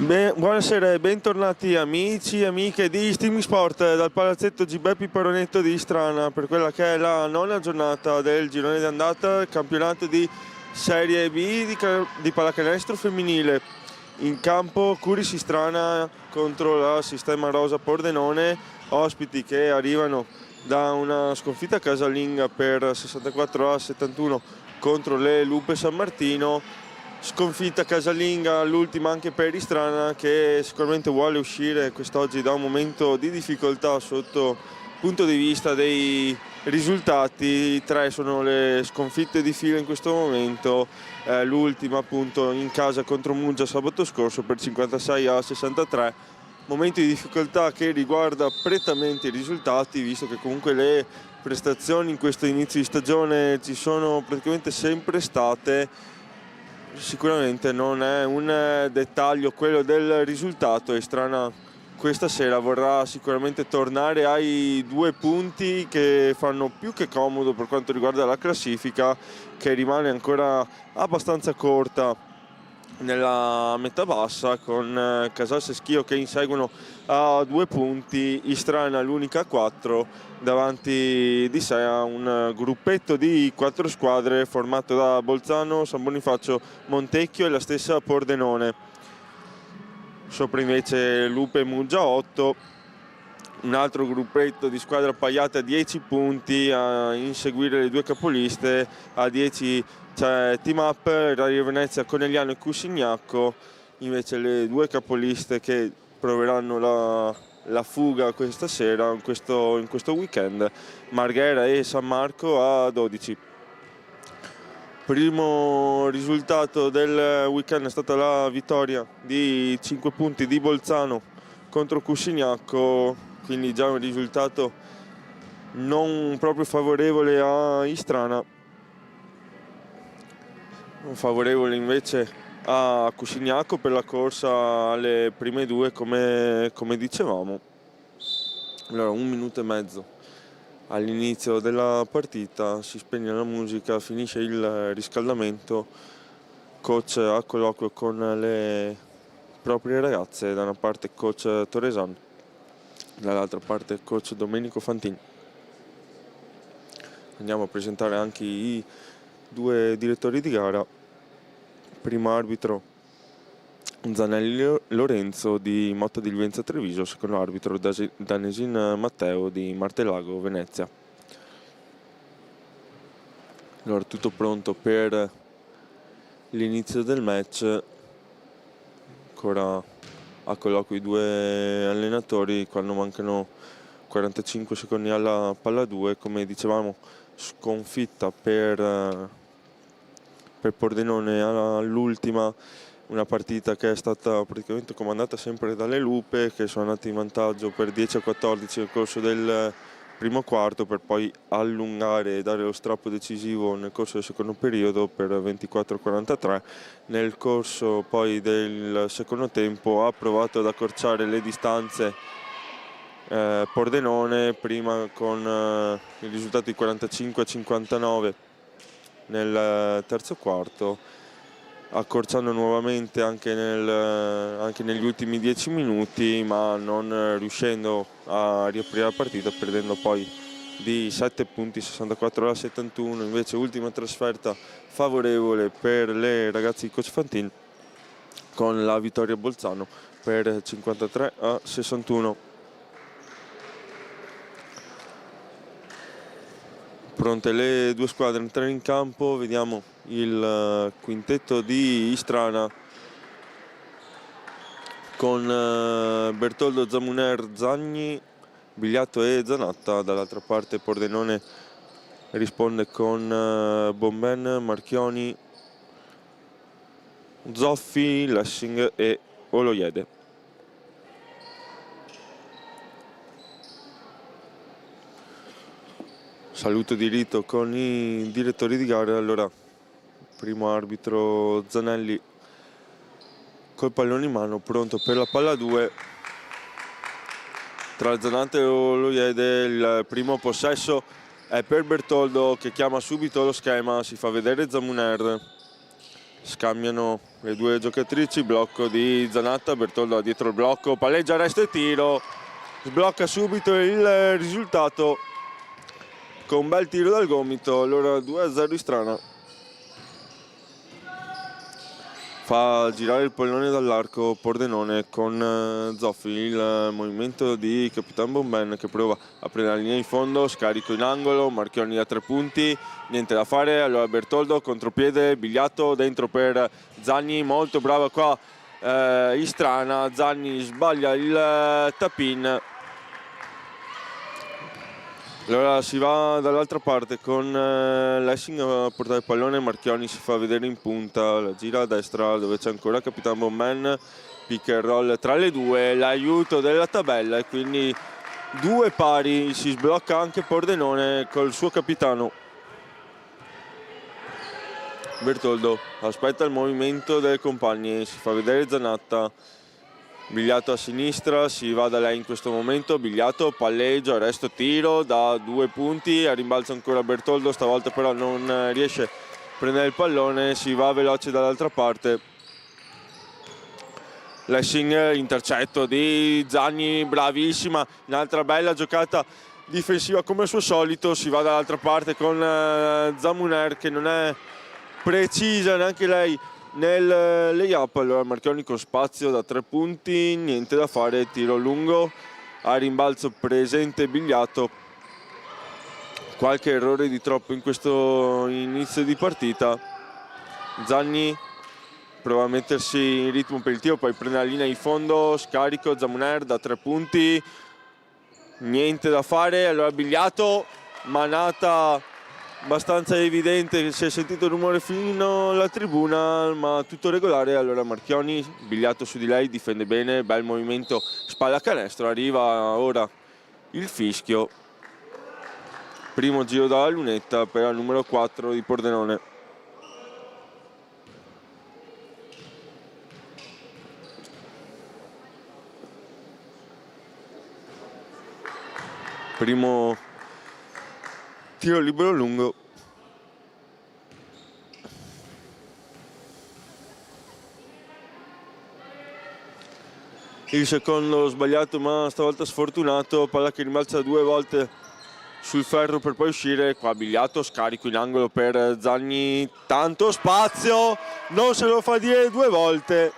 Buonasera e bentornati amici e amiche di Streaming Sport dal palazzetto Giuseppe Paronetto di Istrana per quella che è la nona giornata del girone di andata campionato di Serie B di pallacanestro femminile. In campo Curis Istrana contro la Sistema Rosa Pordenone, ospiti che arrivano da una sconfitta casalinga per 64-71 contro le Lupe San Martino. Sconfitta casalinga, l'ultima anche per Istrana, che sicuramente vuole uscire quest'oggi da un momento di difficoltà sotto punto di vista dei risultati. 3 sono le sconfitte di fila in questo momento, l'ultima appunto in casa contro Muggia sabato scorso per 56-63. Momento di difficoltà che riguarda prettamente i risultati, visto che comunque le prestazioni in questo inizio di stagione ci sono praticamente sempre state. Sicuramente non è un dettaglio quello del risultato e Istrana questa sera vorrà sicuramente tornare ai 2 punti che fanno più che comodo per quanto riguarda la classifica, che rimane ancora abbastanza corta nella metà bassa, con Casals e Schio che inseguono a 2 punti, Istrana l'unica a 4, davanti di sé a un gruppetto di 4 squadre formato da Bolzano, San Bonifacio, Montecchio e la stessa Pordenone. Sopra invece Lupe e Muggia 8, un altro gruppetto di squadre appaiate a 10 punti a inseguire le 2 capoliste. A 10 c'è Team Up, Radio Venezia, Conegliano e Cusignacco, invece le 2 capoliste che proveranno la fuga questa sera, in questo weekend, Marghera e San Marco a 12. Primo risultato del weekend è stata la vittoria di 5 punti di Bolzano contro Cusignacco, quindi già un risultato non proprio favorevole a Istrana. Favorevole invece a Cusignacco per la corsa alle prime 2, come dicevamo. Allora, 1 minuto e mezzo all'inizio della partita, si spegne la musica, finisce il riscaldamento, coach a colloquio con le proprie ragazze, da una parte coach Torresan, dall'altra parte coach Domenico Fantini. Andiamo a presentare anche i 2 direttori di gara. Primo arbitro Zanelli Lorenzo di Motta di Livenza Treviso, secondo arbitro Danesin Matteo di Martellago Venezia. Allora, tutto pronto per l'inizio del match, ancora a colloquio i 2 allenatori quando mancano 45 secondi alla palla 2. Come dicevamo, sconfitta per Pordenone all'ultima, una partita che è stata praticamente comandata sempre dalle Lupe, che sono andate in vantaggio per 10-14 nel corso del primo quarto, per poi allungare e dare lo strappo decisivo nel corso del secondo periodo per 24-43. Nel corso poi del secondo tempo ha provato ad accorciare le distanze Pordenone, prima con il risultato di 45-59 nel terzo quarto, accorciando nuovamente anche negli ultimi 10 minuti, ma non riuscendo a riaprire la partita, perdendo poi di 7 punti, 64-71. Invece ultima trasferta favorevole per le ragazze di coach Fantini, con la vittoria a Bolzano per 53-61. Pronte le 2 squadre a entrare in campo, vediamo il quintetto di Istrana con Bertoldo, Zamuner, Zagni, Bigliatto e Zanatta. Dall'altra parte Pordenone risponde con Bomben, Marchioni, Zoffi, Lessing e Oloiede. Saluto di rito con i direttori di gara. Allora, primo arbitro Zanelli col pallone in mano, pronto per la palla 2. Tra Zanatta e Oloiede il primo possesso è per Bertoldo, che chiama subito lo schema, si fa vedere Zamuner, scambiano le due giocatrici, blocco di Zanatta, Bertoldo dietro il blocco, palleggia, resta e tiro, sblocca subito il risultato con un bel tiro dal gomito, allora 2-0 Istrana. Fa girare il pallone dall'arco Pordenone con Zoffi, il movimento di Capitan Bomben che prova a prendere la linea in fondo, scarico in angolo, Marchioni da 3 punti, niente da fare, allora Bertoldo, contropiede, Bigliato, dentro per Zanni, molto brava qua Istrana, Zanni sbaglia il tap-in. Allora si va dall'altra parte con Lessing a portare il pallone, Marchioni si fa vedere in punta, la gira a destra dove c'è ancora Capitan Bomben, pick and roll tra le due, l'aiuto della tabella e quindi 2 pari, si sblocca anche Pordenone col suo capitano. Bertoldo aspetta il movimento delle compagne, si fa vedere Zanatta, Bigliato a sinistra, si va da lei in questo momento, Bigliato, palleggio, resto tiro da 2 punti, a rimbalzo ancora Bertoldo, stavolta però non riesce a prendere il pallone, si va veloce dall'altra parte. Lessing, intercetto di Zanni, bravissima, un'altra bella giocata difensiva come al suo solito, si va dall'altra parte con Zamuner che non è precisa neanche lei nel layup, allora Marchioni con spazio da 3 punti, niente da fare, tiro lungo, a rimbalzo presente Bigliato, qualche errore di troppo in questo inizio di partita. Zanni prova a mettersi in ritmo per il tiro, poi prende la linea in fondo, scarico, Zamuner da 3 punti, niente da fare, allora Bigliato, manata abbastanza evidente che si è sentito il rumore fino alla tribuna, ma tutto regolare, allora Marchioni, Bigliato su di lei, difende bene, bel movimento, spalla canestro, arriva ora il fischio, primo giro dalla lunetta per il numero 4 di Pordenone. Primo tiro libero lungo. Il secondo sbagliato ma stavolta sfortunato, palla che rimbalza 2 volte sul ferro per poi uscire, qua Bigliato, scarico in angolo per Zanni, tanto spazio, non se lo fa dire 2 volte.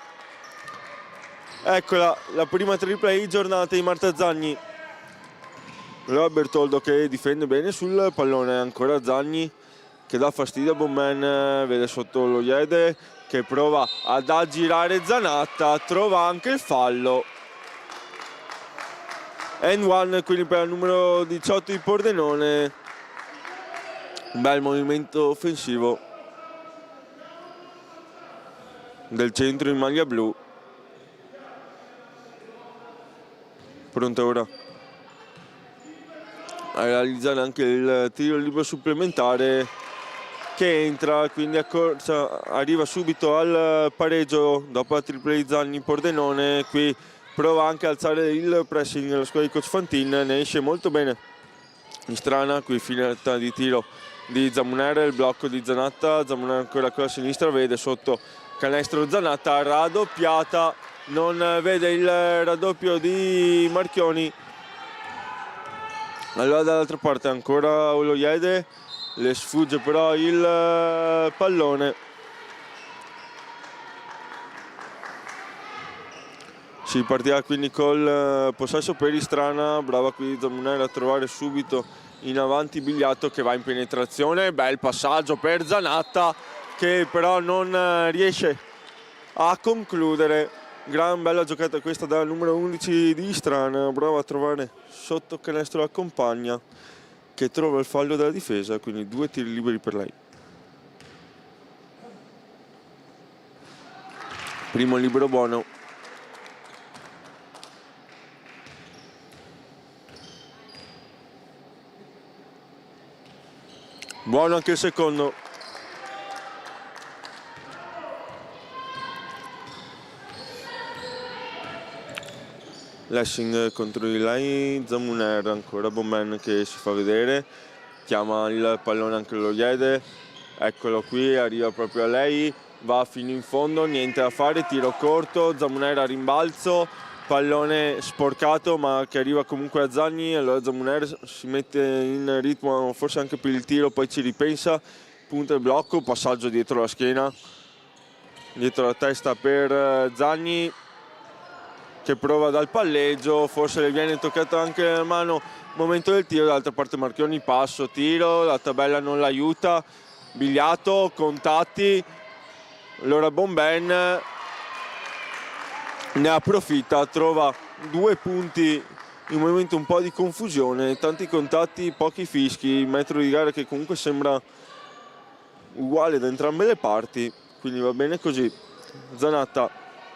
Eccola, la prima tripla di giornata di Marta Zanni. Allora Bertoldo che difende bene sul pallone, ancora Zanni che dà fastidio a Bomben, vede sotto lo Iede che prova ad aggirare Zanatta, trova anche il fallo. And one quindi per il numero 18 di Pordenone, un bel movimento offensivo del centro in maglia blu. Pronto ora a realizzare anche il tiro libero supplementare che entra, quindi arriva subito al pareggio dopo la tripla di Zanni. Pordenone qui prova anche a alzare il pressing, la squadra di coach Fantin ne esce molto bene. Istrana, qui finta di tiro di Zamuner, il blocco di Zanatta, Zamuner ancora con la sinistra, vede sotto canestro Zanatta, raddoppiata, non vede il raddoppio di Marchioni. Allora dall'altra parte ancora Oloiede, le sfugge però il pallone. Si partirà quindi col possesso per Istrana, brava qui Zamuner a trovare subito in avanti Bigliato che va in penetrazione, bel passaggio per Zanatta che però non riesce a concludere. Gran bella giocata questa dal numero 11 di Istrana, brava a trovare sotto canestro la compagna che trova il fallo della difesa, quindi 2 tiri liberi per lei. Primo libero buono. Buono anche il secondo. Lessing contro di lei, Zamuner, ancora Bomben che si fa vedere, chiama il pallone anche lo Iede, eccolo qui, arriva proprio a lei, va fino in fondo, niente da fare, tiro corto, Zamuner a rimbalzo, pallone sporcato ma che arriva comunque a Zagni, allora Zamuner si mette in ritmo, forse anche per il tiro, poi ci ripensa, punta il blocco, passaggio dietro la schiena, dietro la testa per Zagni che prova dal palleggio, forse le viene toccata anche la mano, momento del tiro, dall'altra parte Marchioni, passo, tiro, la tabella non l'aiuta, Bigliato, contatti, allora Bomben ne approfitta, trova 2 punti in un momento un po' di confusione, tanti contatti, pochi fischi, il metro di gara che comunque sembra uguale da entrambe le parti, quindi va bene così. Zanatta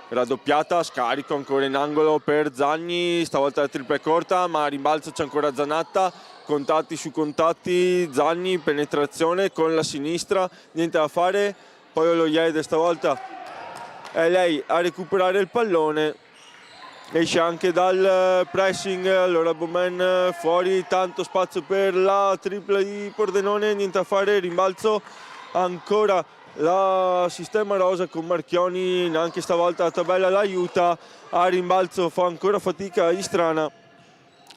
raddoppiata, scarico ancora in angolo per Zagni, stavolta la tripla è corta ma a rimbalzo c'è ancora Zanatta, contatti su contatti, Zagni, penetrazione con la sinistra, niente da fare, poi Oloyede stavolta è lei a recuperare il pallone, esce anche dal pressing, allora Bowman fuori, tanto spazio per la tripla di Pordenone, niente da fare, rimbalzo ancora la sistema rosa con Marchioni, anche stavolta la tabella l'aiuta, a rimbalzo fa ancora fatica Istrana,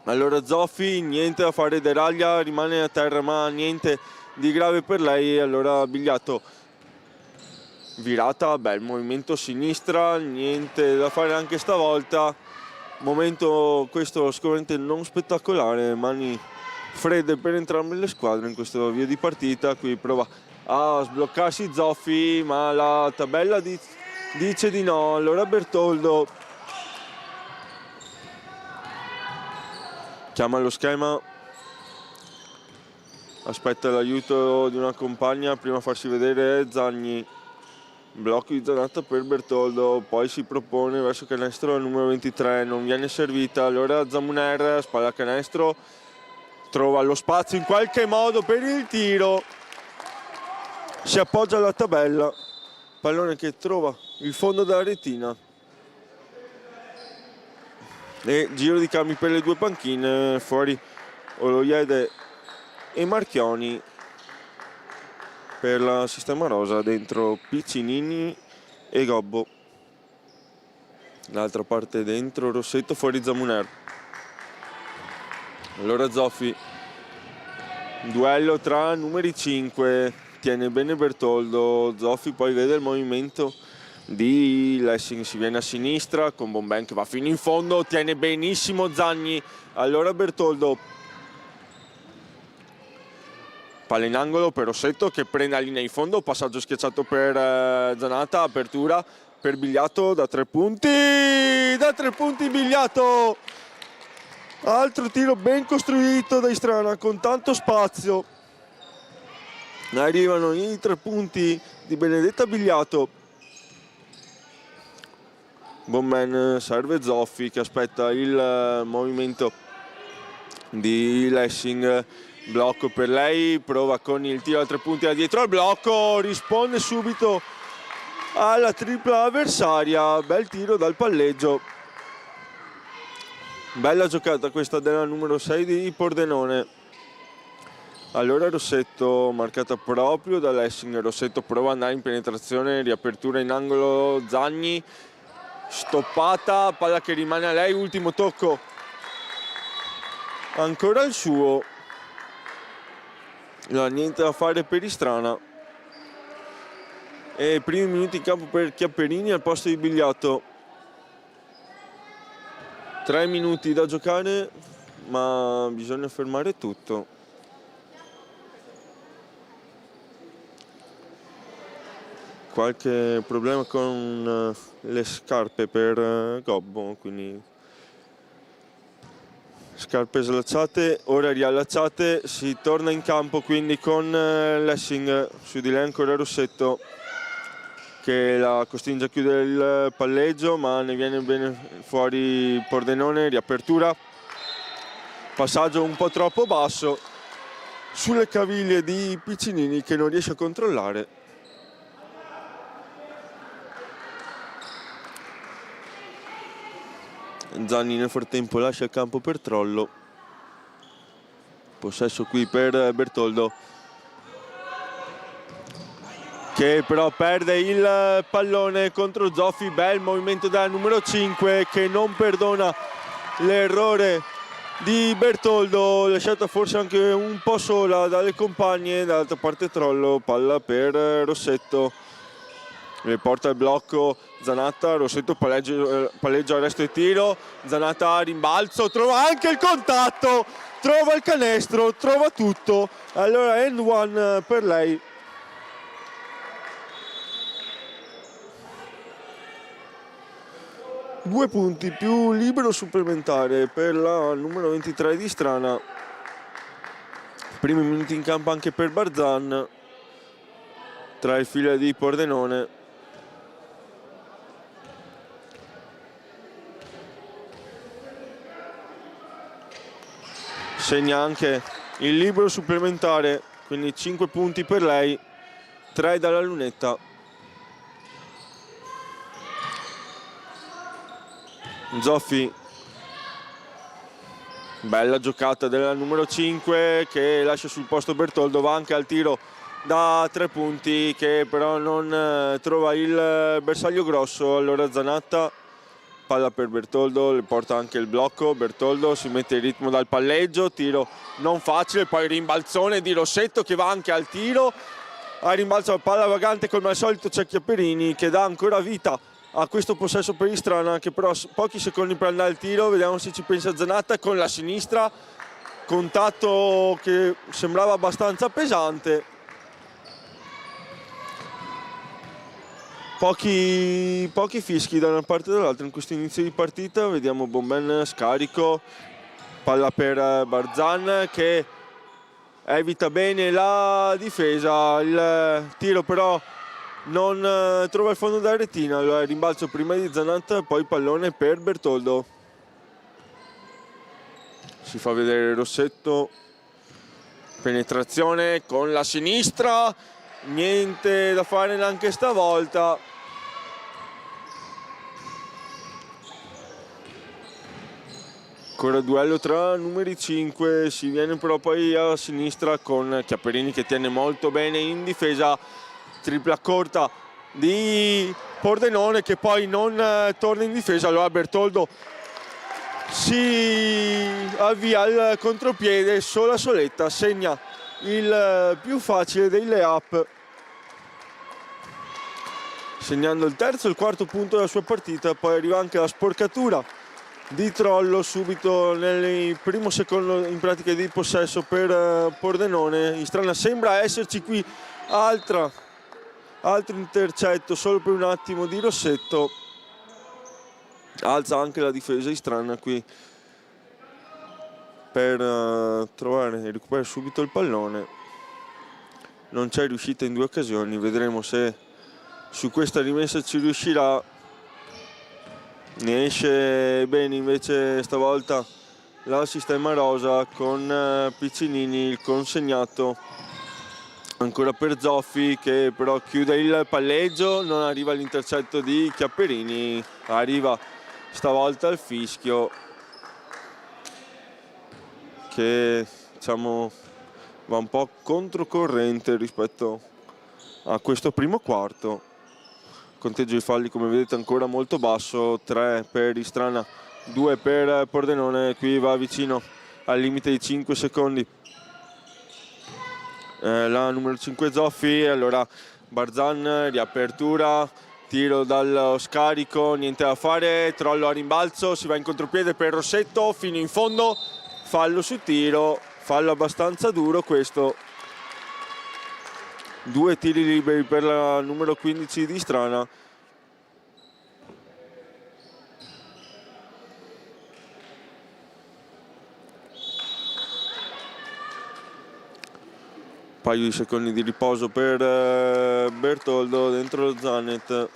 allora Zoffi, niente da fare, deraglia, rimane a terra ma niente di grave per lei, allora Bigliato virata, bel movimento sinistra, niente da fare anche stavolta, momento questo sicuramente non spettacolare, mani fredde per entrambe le squadre in questo avvio di partita, qui prova a sbloccarsi Zoffi ma la tabella dice di no, allora Bertoldo chiama lo schema, aspetta l'aiuto di una compagna, prima farsi vedere Zagni, blocco di Zanatta per Bertoldo, poi si propone verso canestro numero 23, non viene servita, allora Zamuner, spalla canestro, trova lo spazio in qualche modo per il tiro, si appoggia alla tabella, pallone che trova il fondo della retina e giro di cambi per le due panchine, fuori Oloyede e Marchioni, per la sistema rosa dentro Piccinini e Gobbo, l'altra parte dentro Rossetto, fuori Zamuner, allora Zoffi, duello tra numeri 5, tiene bene Bertoldo, Zoffi poi vede il movimento di Lessing, si viene a sinistra con Bomben che va fino in fondo, tiene benissimo Zagni, allora Bertoldo, palla in angolo per Rossetto che prende la linea in fondo, passaggio schiacciato per Zanatta, apertura per Bigliato da 3 punti, Bigliato, altro tiro ben costruito da Istrana con tanto spazio, arrivano i 3 punti di Benedetta Bigliato, Bomben serve Zoffi che aspetta il movimento di Lessing, blocco per lei, prova con il tiro a 3 punti da dietro al blocco, risponde subito alla tripla avversaria, bel tiro dal palleggio, bella giocata questa della numero 6 di Pordenone, allora Rossetto marcata proprio da Lessing, Rossetto prova ad andare in penetrazione, riapertura in angolo Zagni, stoppata, palla che rimane a lei, ultimo tocco ancora il suo, no, niente da fare per Istrana e primi minuti in campo per Chiapperini al posto di Bigliato, 3 minuti da giocare ma bisogna fermare tutto, qualche problema con le scarpe per Gobbo, quindi scarpe slacciate, ora riallacciate, si torna in campo quindi con Lessing, su di lei ancora Rossetto che la costringe a chiudere il palleggio ma ne viene bene fuori Pordenone, riapertura, passaggio un po' troppo basso sulle caviglie di Piccinini che non riesce a controllare, Zagni nel frattempo lascia il campo per Trollo, possesso qui per Bertoldo, che però perde il pallone contro Zoffi. Bel movimento della numero 5 che non perdona l'errore di Bertoldo, lasciata forse anche un po' sola dalle compagne. Dall'altra parte Trollo, palla per Rossetto, le porta il blocco Zanatta, Rossetto palleggia il resto del tiro, Zanatta rimbalzo, trova anche il contatto, trova il canestro, trova tutto. Allora end one per lei. Due punti più libero supplementare per la numero 23 di Strana. Primi minuti in campo anche per Barzan tra il filo di Pordenone. Segna anche il libero supplementare, quindi 5 punti per lei, 3 dalla lunetta. Zoffi, bella giocata della numero 5 che lascia sul posto Bertoldo, va anche al tiro da 3 punti che però non trova il bersaglio grosso. Allora Zanatta, palla per Bertoldo, le porta anche il blocco, Bertoldo si mette in ritmo dal palleggio, tiro non facile, poi rimbalzone di Rossetto che va anche al tiro, a rimbalzo la palla vagante come al solito c'è Chiapperini che dà ancora vita a questo possesso per Istrana, che però ha pochi secondi per andare al tiro. Vediamo se ci pensa Zanatta con la sinistra, contatto che sembrava abbastanza pesante. Pochi fischi da una parte e dall'altra in questo inizio di partita. Vediamo Bomben scarico, palla per Barzan che evita bene la difesa, il tiro però non trova il fondo della retina. Allora rimbalzo prima di Zanatta, poi pallone per Bertoldo. Si fa vedere Rossetto, penetrazione con la sinistra, niente da fare neanche stavolta. Ancora duello tra numeri 5, si viene però poi a sinistra con Chiapperini che tiene molto bene in difesa. Tripla corta di Pordenone che poi non torna in difesa. Allora Bertoldo si avvia al contropiede, sola soletta, segna il più facile dei layup, segnando il terzo e il quarto punto della sua partita. Poi arriva anche la sporcatura di Trollo subito nel primo secondo in pratica di possesso per Pordenone. Istrana sembra esserci qui, altro intercetto solo per un attimo di Rossetto, alza anche la difesa Istrana qui per trovare e recuperare subito il pallone. Non c'è riuscita in 2 occasioni, vedremo se su questa rimessa ci riuscirà. Ne esce bene invece stavolta la sistema rosa con Piccinini, il consegnato ancora per Zoffi che però chiude il palleggio, non arriva l'intercetto di Chiapperini, arriva stavolta il fischio che diciamo va un po' controcorrente rispetto a questo primo quarto. Conteggio di falli come vedete ancora molto basso, 3 per Istrana, 2 per Pordenone. Qui va vicino al limite di 5 secondi la numero 5 Zoffi. Allora Barzan, riapertura, tiro dallo scarico, niente da fare, Trollo a rimbalzo, si va in contropiede per Rossetto fino in fondo, fallo su tiro, fallo abbastanza duro questo. 2 tiri liberi per la numero 15 di Strana. Paio di secondi di riposo per Bertoldo dentro lo Zanet.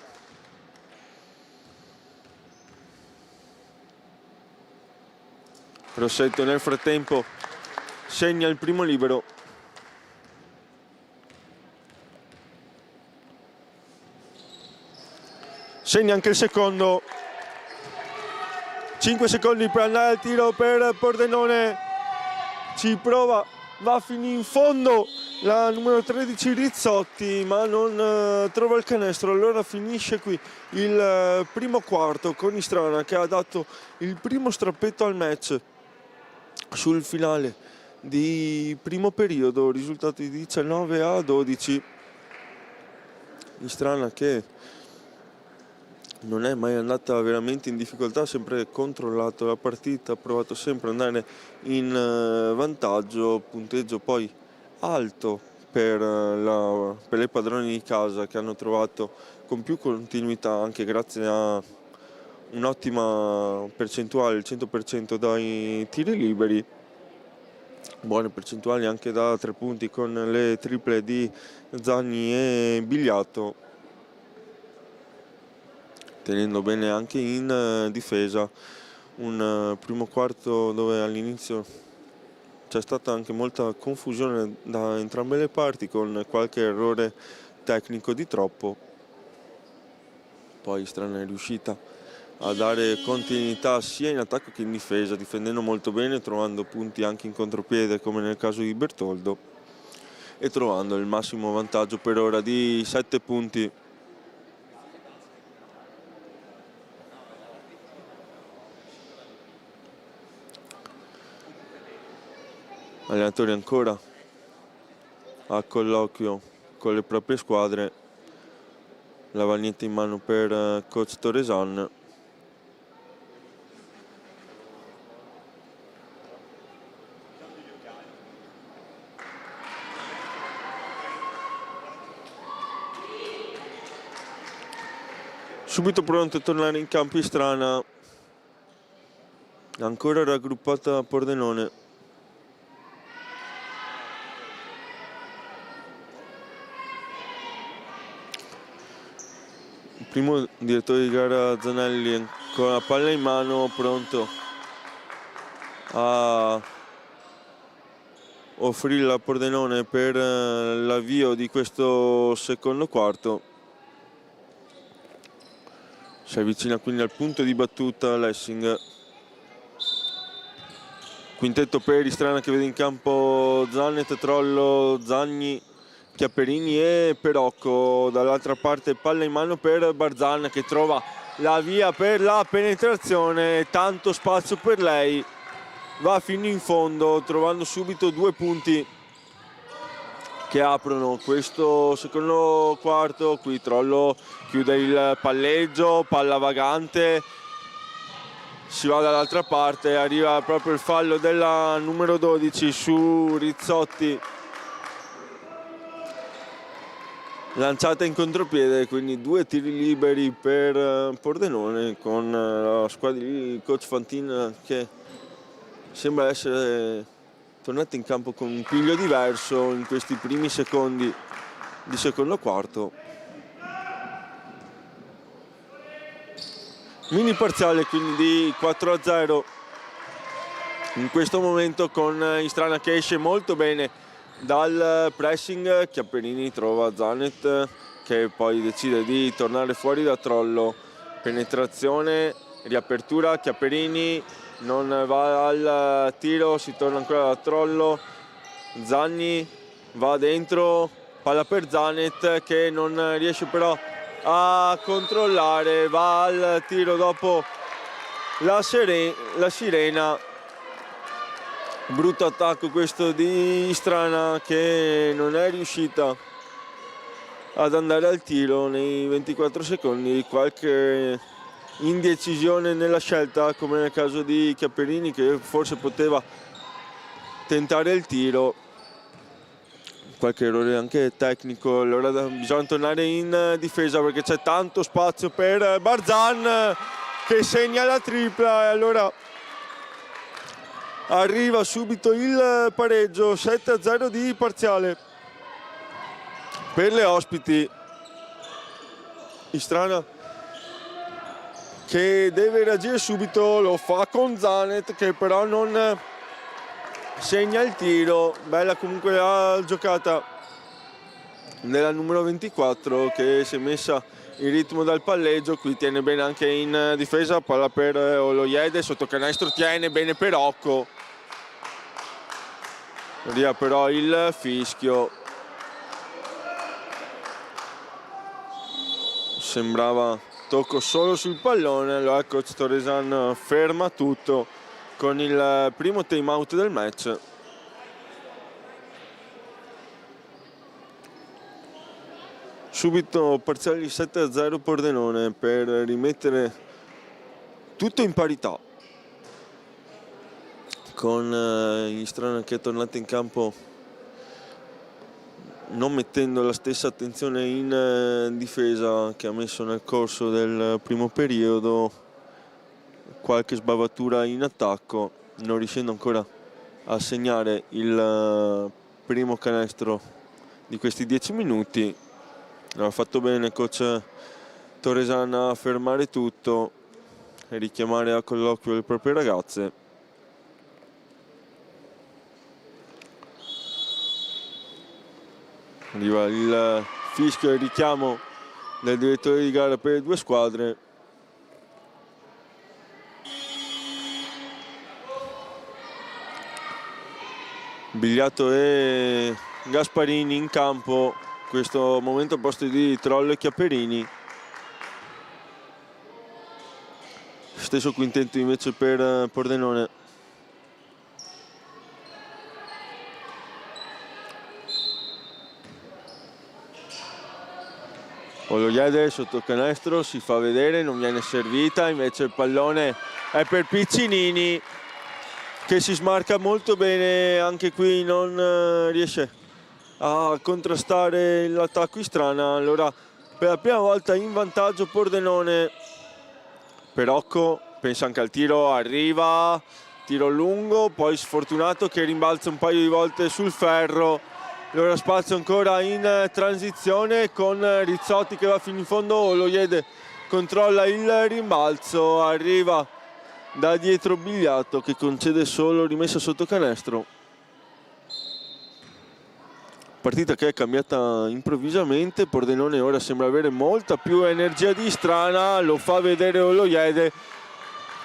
Rossetto nel frattempo segna il primo libero. Segna anche il secondo. 5 secondi per andare al tiro per Pordenone. Ci prova, va fino in fondo la numero 13 Rizzotti, ma non trova il canestro. Allora finisce qui il primo quarto con Istrana che ha dato il primo strappetto al match sul finale di primo periodo, risultato di 19-12. Istrana che non è mai andata veramente in difficoltà, ha sempre controllato la partita, ha provato sempre ad andare in vantaggio, punteggio poi alto per le padrone di casa che hanno trovato con più continuità anche grazie a un'ottima percentuale, il 100% dai tiri liberi, buone percentuali anche da 3 punti con le triple di Zagni e Bigliato, tenendo bene anche in difesa. Un primo quarto dove all'inizio c'è stata anche molta confusione da entrambe le parti con qualche errore tecnico di troppo. Poi Istrana è riuscita a dare continuità sia in attacco che in difesa, difendendo molto bene, trovando punti anche in contropiede come nel caso di Bertoldo e trovando il massimo vantaggio per ora di 7 punti. Allenatori ancora a colloquio con le proprie squadre, lavagnetta in mano per coach Torresan. Subito pronto a tornare in campo Istrana, ancora raggruppata a Pordenone. Il primo direttore di gara Zanelli con la palla in mano, pronto a offrirla a Pordenone per l'avvio di questo secondo quarto. Si avvicina quindi al punto di battuta Lessing. Quintetto per Istrana che vede in campo Zannet, Trollo, Zagni, Chiapperini e Perocco. Dall'altra parte palla in mano per Barzan che trova la via per la penetrazione, tanto spazio per lei, va fino in fondo trovando subito 2 punti che aprono questo secondo quarto. Qui Trollo chiude il palleggio, palla vagante, si va dall'altra parte, arriva proprio il fallo della numero 12 su Rizzotti, lanciata in contropiede, quindi 2 tiri liberi per Pordenone con la squadra di coach Fantin che sembra essere tornata in campo con un piglio diverso in questi primi secondi di secondo quarto. Mini parziale quindi di 4-0 in questo momento, con Istrana che esce molto bene dal pressing. Chiapperini trova Zanet che poi decide di tornare fuori da Trollo, penetrazione, riapertura, Chiapperini non va al tiro, si torna ancora da Trollo, Zagni va dentro, palla per Zanet che non riesce però a controllare, va al tiro dopo la sirena. Brutto attacco questo di Istrana che non è riuscita ad andare al tiro nei 24 secondi, qualche indecisione nella scelta come nel caso di Chiapperini che forse poteva tentare il tiro, qualche errore anche tecnico. Allora bisogna tornare in difesa perché c'è tanto spazio per Barzan che segna la tripla e allora arriva subito il pareggio, 7-0 di parziale per le ospiti. Istrana che deve reagire subito, lo fa con Zanet che però non segna il tiro. Bella comunque la giocata della numero 24 che si è messa in ritmo dal palleggio. Qui tiene bene anche in difesa, palla per Oloiede, sotto canestro tiene bene Perocco, arriva però il fischio sembrava tocco solo sul pallone, allora il coach Toresan ferma tutto con il primo time out del match. Subito parziali 7-0 Pordenone per rimettere tutto in parità, con Istrana che è tornata in campo non mettendo la stessa attenzione in difesa che ha messo nel corso del primo periodo, qualche sbavatura in attacco, non riuscendo ancora a segnare il primo canestro di questi 10 minuti. Ha fatto bene coach Toresan a fermare tutto e richiamare a colloquio le proprie ragazze. Arriva il fischio e il richiamo del direttore di gara per le due squadre. Bigliato e Gasparini in campo, questo momento a posto di Trollo e Chiaperini. Stesso quintetto invece per Pordenone. Oloiede sotto canestro, si fa vedere, non viene servita, invece il pallone è per Piccinini che si smarca molto bene, anche qui non riesce a contrastare l'attacco Istrana. Allora per la prima volta in vantaggio Pordenone. Perocco pensa anche al tiro, arriva, tiro lungo, poi sfortunato che rimbalza un paio di volte sul ferro. Allora spazio ancora in transizione con Rizzotti che va fino in fondo, Oloiede controlla il rimbalzo, arriva da dietro Bigliato che concede solo rimessa sotto canestro. Partita che è cambiata improvvisamente, Pordenone ora sembra avere molta più energia di Istrana, lo fa vedere Oloiede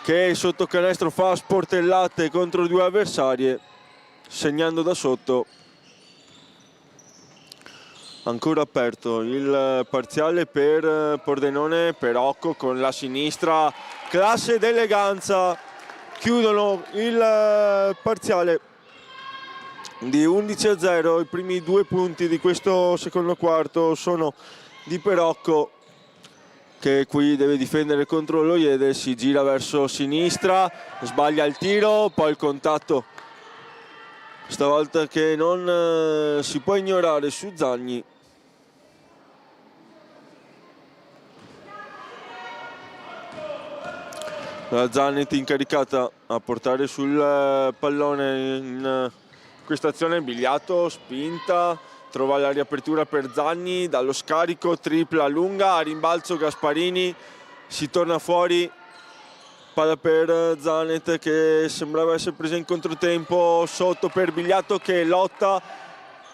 che sotto canestro fa sportellate contro due avversarie, segnando da sotto. Ancora aperto il parziale per Pordenone, Perocco con la sinistra, classe ed eleganza, chiudono il parziale di 11-0. I primi 2 punti di questo secondo quarto sono di Perocco che qui deve difendere contro Oloiede, si gira verso sinistra, sbaglia il tiro, poi il contatto stavolta che non si può ignorare su Zagni. La Zanetti incaricata a portare sul pallone in questa azione, Bigliato, spinta, trova la riapertura per Zagni, dallo scarico, tripla lunga, a rimbalzo Gasparini, si torna fuori, palla per Zanet che sembrava essere presa in controtempo, sotto per Bigliato che lotta,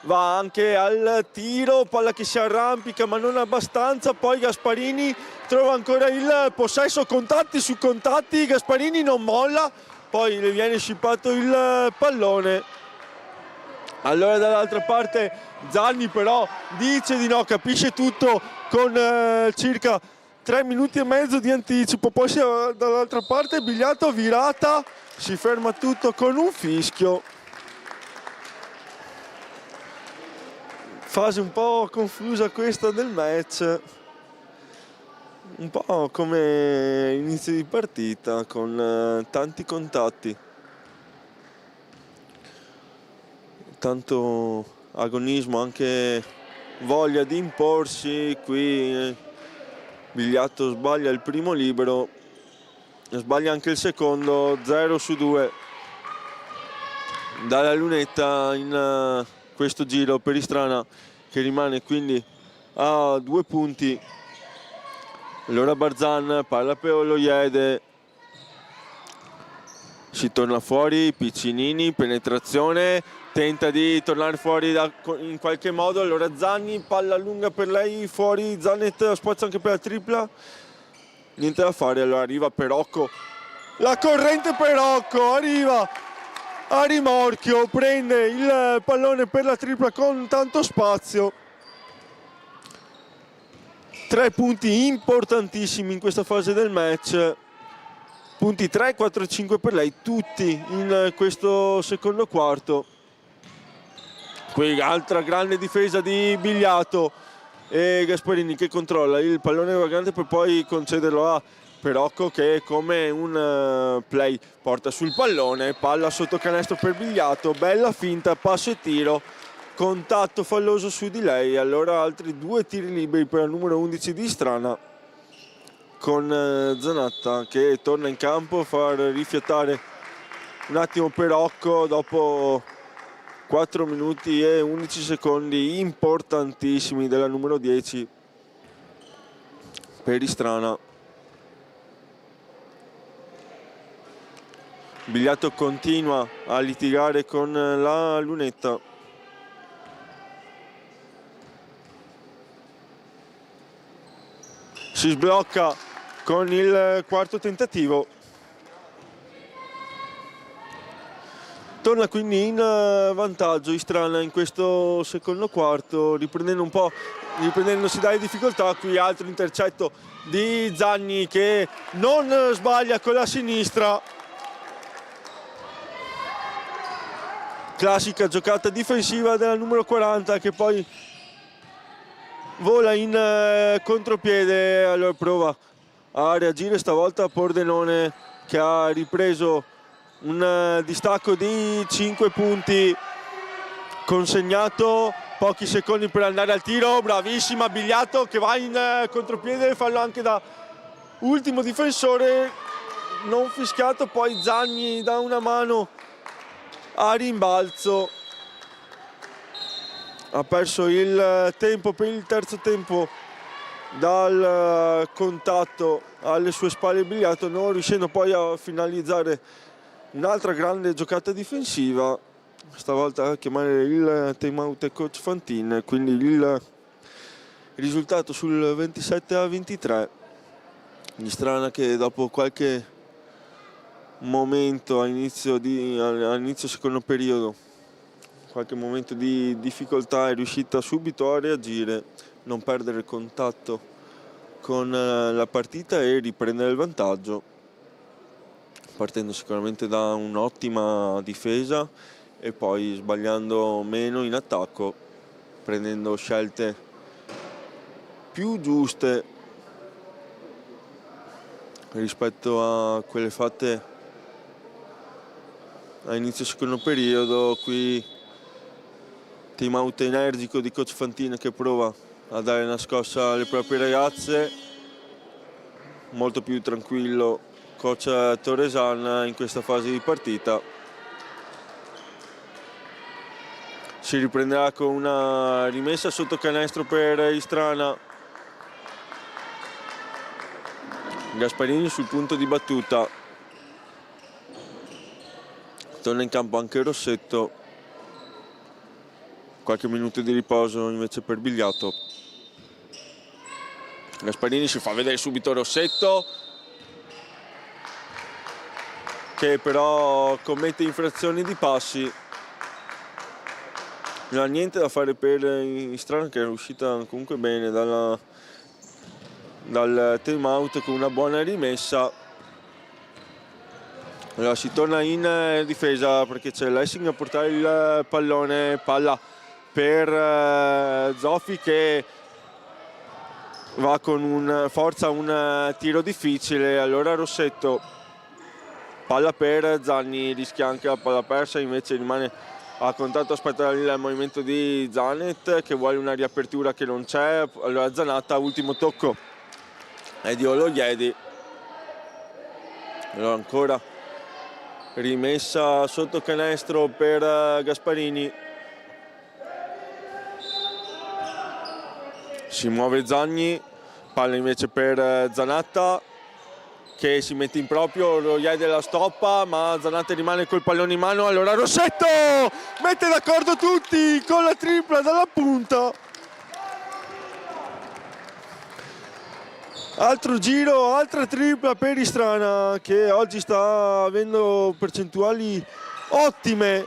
va anche al tiro, palla che si arrampica ma non abbastanza, poi Gasparini trova ancora il possesso, contatti su contatti, Gasparini non molla, poi le viene scippato il pallone. Allora dall'altra parte Zanni però dice di no, capisce tutto con circa 3 minuti e mezzo di anticipo, poi dall'altra parte Bigliato virata, si ferma tutto con un fischio. Fase un po' confusa questa del match, un po' come inizio di partita con tanti contatti, tanto agonismo, anche voglia di imporsi. Qui Bigliato sbaglia il primo libero, sbaglia anche il secondo, 0-2 dalla lunetta in questo giro per Istrana, che rimane quindi a 2 punti. Allora Barzan palla per Oloiede, si torna fuori, Piccinini, penetrazione, tenta di tornare fuori in qualche modo, allora Zagni, palla lunga per lei, fuori, Zanet spazio anche per la tripla, niente da fare, allora arriva Perocco, la corrente Perocco, arriva a rimorchio, prende il pallone per la tripla con tanto spazio. 3 punti importantissimi in questa fase del match, punti 3, 4 e 5 per lei, tutti in questo secondo quarto. Qui altra grande difesa di Bigliato e Gasparini che controlla il pallone vagante per poi concederlo a Perocco, che come un play porta sul pallone, palla sotto canestro per Bigliato, bella finta, passo e tiro, contatto falloso su di lei. Allora altri 2 tiri liberi per il numero 11 di Istrana, con Zanatta che torna in campo a far rifiatare un attimo Perocco dopo 4 minuti e 11 secondi importantissimi della numero 10 per Istrana. Bigliato continua a litigare con la lunetta. Si sblocca con il quarto tentativo. Torna quindi in vantaggio Istrana in questo secondo quarto, riprendendosi dalle difficoltà. Qui altro intercetto di Zanni che non sbaglia con la sinistra. Classica giocata difensiva della numero 40 che poi vola in contropiede. Allora prova a reagire stavolta Pordenone, che ha ripreso un distacco di 5 punti, consegnato, pochi secondi per andare al tiro. Bravissima Bigliato che va in contropiede, fallo anche da ultimo difensore, non fischiato. Poi Zagni dà una mano a rimbalzo, ha perso il tempo per il terzo tempo dal contatto alle sue spalle Bigliato, non riuscendo poi a finalizzare un'altra grande giocata difensiva, stavolta a chiamare il time out coach Fantin. Quindi il risultato sul 27-23, Istrana che dopo qualche momento all'inizio secondo periodo, qualche momento di difficoltà, è riuscita subito a reagire, non perdere contatto con la partita e riprendere il vantaggio, partendo sicuramente da un'ottima difesa e poi sbagliando meno in attacco, prendendo scelte più giuste rispetto a quelle fatte a inizio secondo periodo. Qui team out energico di coach Fantin che prova a dare una scossa alle proprie ragazze, molto più tranquillo coach Torresan in questa fase di partita. Si riprenderà con una rimessa sotto canestro per Istrana. Gasparini sul punto di battuta, torna in campo anche Rossetto, qualche minuto di riposo invece per Bigliato. Gasparini si fa vedere subito Rossetto, che però commette infrazioni di passi. Non ha niente da fare per Istrana, che è uscita comunque bene dal time out con una buona rimessa. Allora si torna in difesa perché c'è Lessing a portare il pallone, palla per Zoffi che va con forza un tiro difficile. Allora Rossetto, palla per Zanni, rischia anche la palla persa, invece rimane a contatto, aspetta il movimento di Zanet che vuole una riapertura che non c'è. Allora Zanatta, ultimo tocco è di Oloiedi. Allora ancora rimessa sotto canestro per Gasparini, si muove Zagni, palla invece per Zanatta che si mette in proprio, Oloiedi la stoppa ma Zanatta rimane col pallone in mano. Allora Rossetto mette d'accordo tutti con la tripla dalla punta. Altro giro, altra tripla per Istrana che oggi sta avendo percentuali ottime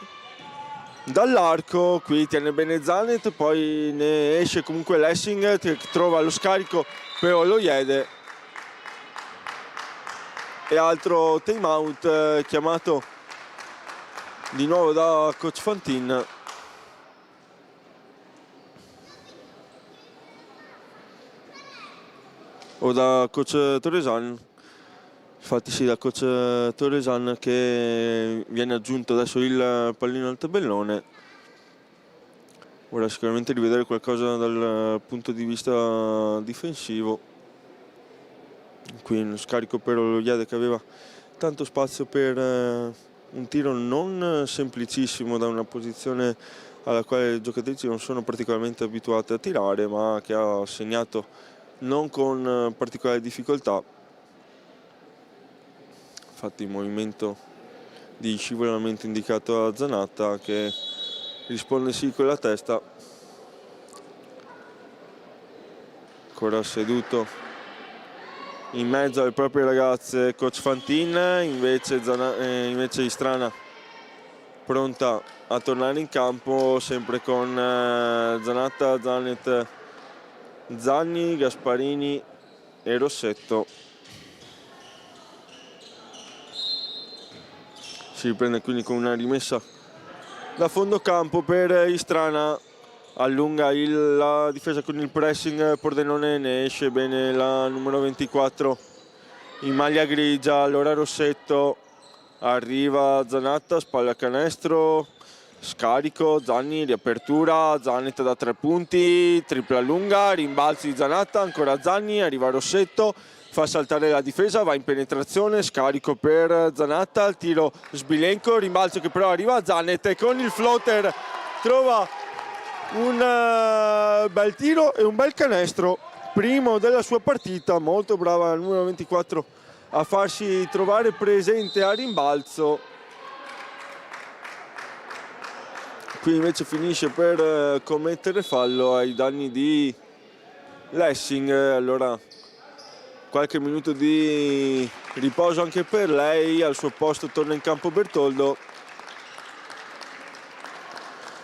dall'arco, qui tiene bene Zanet, poi ne esce comunque Lessing che trova lo scarico per Oloyede e altro time out chiamato di nuovo da coach Fantin. O da coach Torresan, infatti sì, da coach Torresan, che viene aggiunto adesso il pallino al tabellone. Ora sicuramente rivedere qualcosa dal punto di vista difensivo. Qui uno scarico per Oloyede che aveva tanto spazio per un tiro non semplicissimo da una posizione alla quale le giocatrici non sono particolarmente abituate a tirare, ma che ha segnato non con particolare difficoltà. Infatti il movimento di scivolamento indicato a Zanatta, che risponde sì con la testa. Ancora seduto in mezzo alle proprie ragazze coach Fantin, invece Istrana pronta a tornare in campo, sempre con Zanatta, Zanet, Zanni, Gasparini e Rossetto. Si riprende quindi con una rimessa da fondo campo per Istrana, allunga la difesa con il pressing, Pordenone, ne esce bene la numero 24 in maglia grigia, allora Rossetto, arriva Zanatta, spalla canestro, scarico, Zanni, riapertura, Zanet da 3 punti, tripla lunga, rimbalzi di Zanatta, ancora Zanni, arriva Rossetto, fa saltare la difesa, va in penetrazione, scarico per Zanatta, il tiro sbilenco, rimbalzo che però arriva a Zanet e con il floater trova un bel tiro e un bel canestro, primo della sua partita, molto brava la numero 24 a farsi trovare presente a rimbalzo. Qui invece finisce per commettere fallo ai danni di Lessing, allora qualche minuto di riposo anche per lei, al suo posto torna in campo Bertoldo,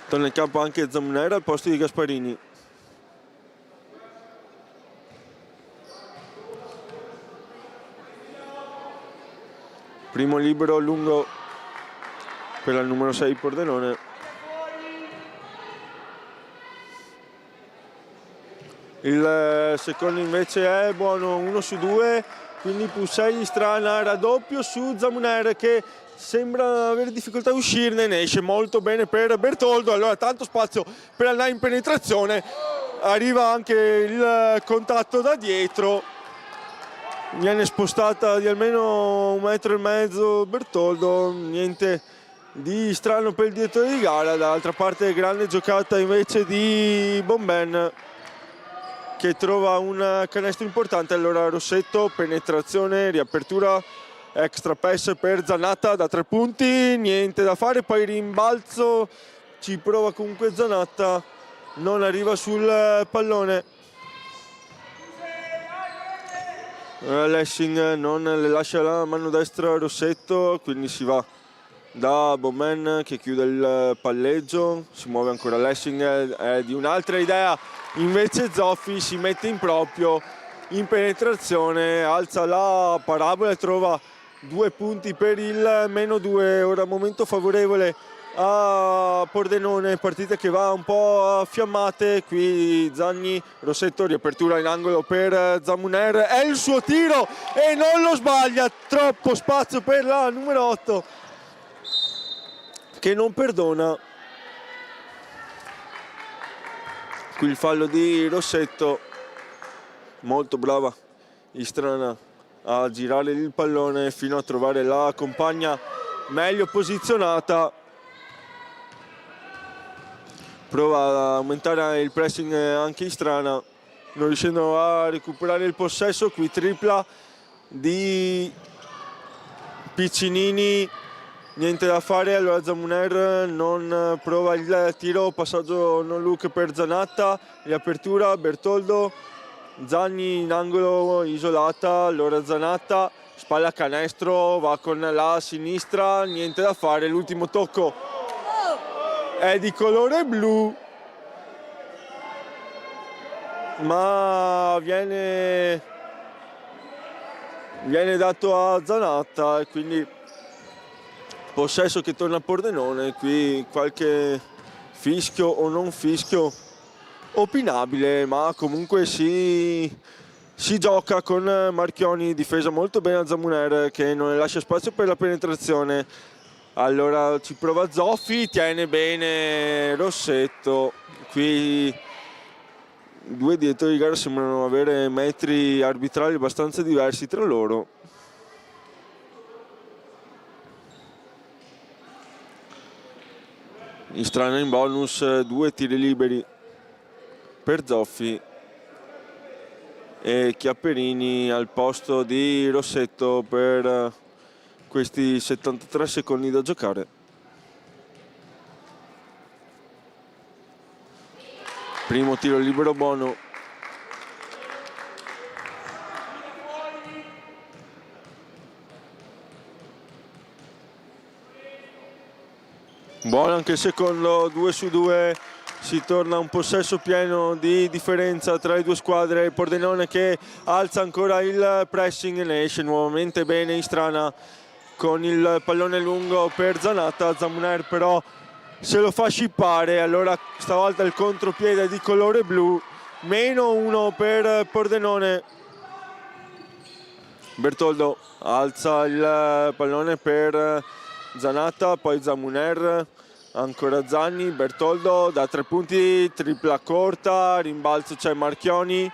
torna in campo anche Zamunera al posto di Gasparini. Primo libero lungo per la numero 6 Pordenone. Il secondo invece è buono, 1 su 2, quindi +6 Istrana, raddoppio su Zamuner che sembra avere difficoltà a uscirne, ne esce molto bene per Bertoldo, allora tanto spazio per andare in penetrazione, arriva anche il contatto da dietro, viene spostata di almeno 1,5 metri Bertoldo, niente di strano per il direttore di gara. Dall'altra parte grande giocata invece di Bomben, che trova un canestro importante, allora Rossetto, penetrazione, riapertura, extra pass per Zanatta da 3 punti, niente da fare, poi rimbalzo, ci prova comunque Zanatta, non arriva sul pallone. Lessing non le lascia la mano destra a Rossetto, quindi si va da Bowman che chiude il palleggio, si muove ancora Lessing, è di un'altra idea, invece Zoffi si mette in proprio, in penetrazione, alza la parabola e trova 2 punti per il -2, ora momento favorevole a Pordenone, partita che va un po' a fiammate, qui Zanni, Rossetto, riapertura in angolo per Zamuner, è il suo tiro e non lo sbaglia, troppo spazio per la numero 8 che non perdona. Qui il fallo di Rossetto, molto brava Istrana a girare il pallone fino a trovare la compagna meglio posizionata, prova ad aumentare il pressing anche Istrana, non riuscendo a recuperare il possesso, qui tripla di Piccinini, niente da fare, allora Zamuner non prova il tiro, passaggio non look per Zanatta, riapertura, Bertoldo, Zanni in angolo isolata, allora Zanatta, spalla canestro, va con la sinistra, niente da fare, l'ultimo tocco è di colore blu, ma viene dato a Zanatta e quindi possesso che torna a Pordenone. Qui qualche fischio o non fischio opinabile, ma comunque si gioca con Marchioni, difesa molto bene a Zamuner che non ne lascia spazio per la penetrazione. Allora ci prova Zoffi, tiene bene Rossetto. Qui due direttori di gara sembrano avere metri arbitrali abbastanza diversi tra loro. Istrana in bonus, 2 tiri liberi per Zoffi e Chiapperini al posto di Rossetto per questi 73 secondi da giocare. Primo tiro libero buono. Buono anche il secondo, 2 su 2. Si torna a un possesso pieno di differenza tra le due squadre. Pordenone che alza ancora il pressing, ne esce nuovamente bene Istrana con il pallone lungo per Zanatta. Zamuner però se lo fa scippare, allora stavolta il contropiede di colore blu. -1 per Pordenone. Bertoldo alza il pallone per Zanatta, poi Zamuner, ancora Zanni, Bertoldo da 3 punti, tripla corta, rimbalzo c'è Marchioni.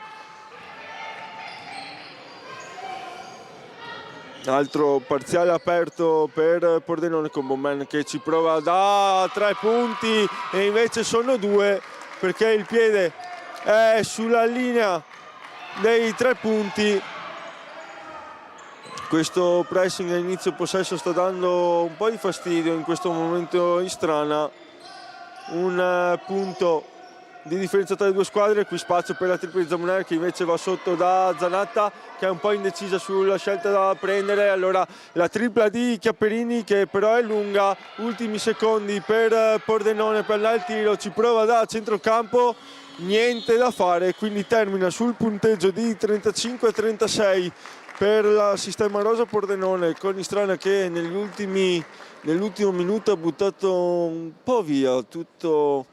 Altro parziale aperto per Pordenone con Bowman che ci prova da 3 punti e invece sono 2 perché il piede è sulla linea dei 3 punti. Questo pressing a inizio possesso sta dando un po' di fastidio in questo momento Istrana. Un punto di differenza tra le due squadre, qui spazio per la tripla di Zamuner che invece va sotto da Zanatta che è un po' indecisa sulla scelta da prendere. Allora la tripla di Chiapperini che però è lunga, ultimi secondi per Pordenone per il tiro, ci prova da centrocampo, niente da fare, quindi termina sul punteggio di 35-36 per la Sistema Rosa Pordenone, con Istrana che nell'ultimo minuto ha buttato un po' via tutto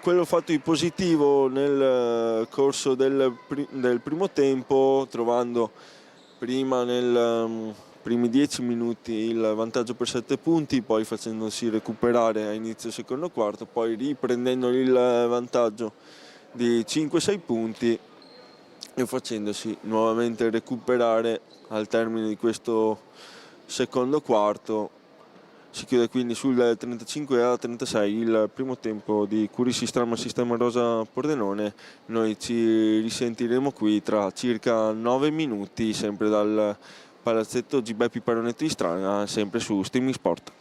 quello fatto di positivo nel corso del primo tempo, trovando prima nei primi 10 minuti il vantaggio per 7 punti, poi facendosi recuperare a inizio secondo quarto, poi riprendendo il vantaggio di 5-6 punti e facendosi nuovamente recuperare al termine di questo secondo quarto. Si chiude quindi sul 35-36 il primo tempo di Curisi Strama Sistema Rosa Pordenone. Noi ci risentiremo qui tra circa 9 minuti, sempre dal palazzetto Gibepi Paronetto di Strana, sempre su Streaming Sport.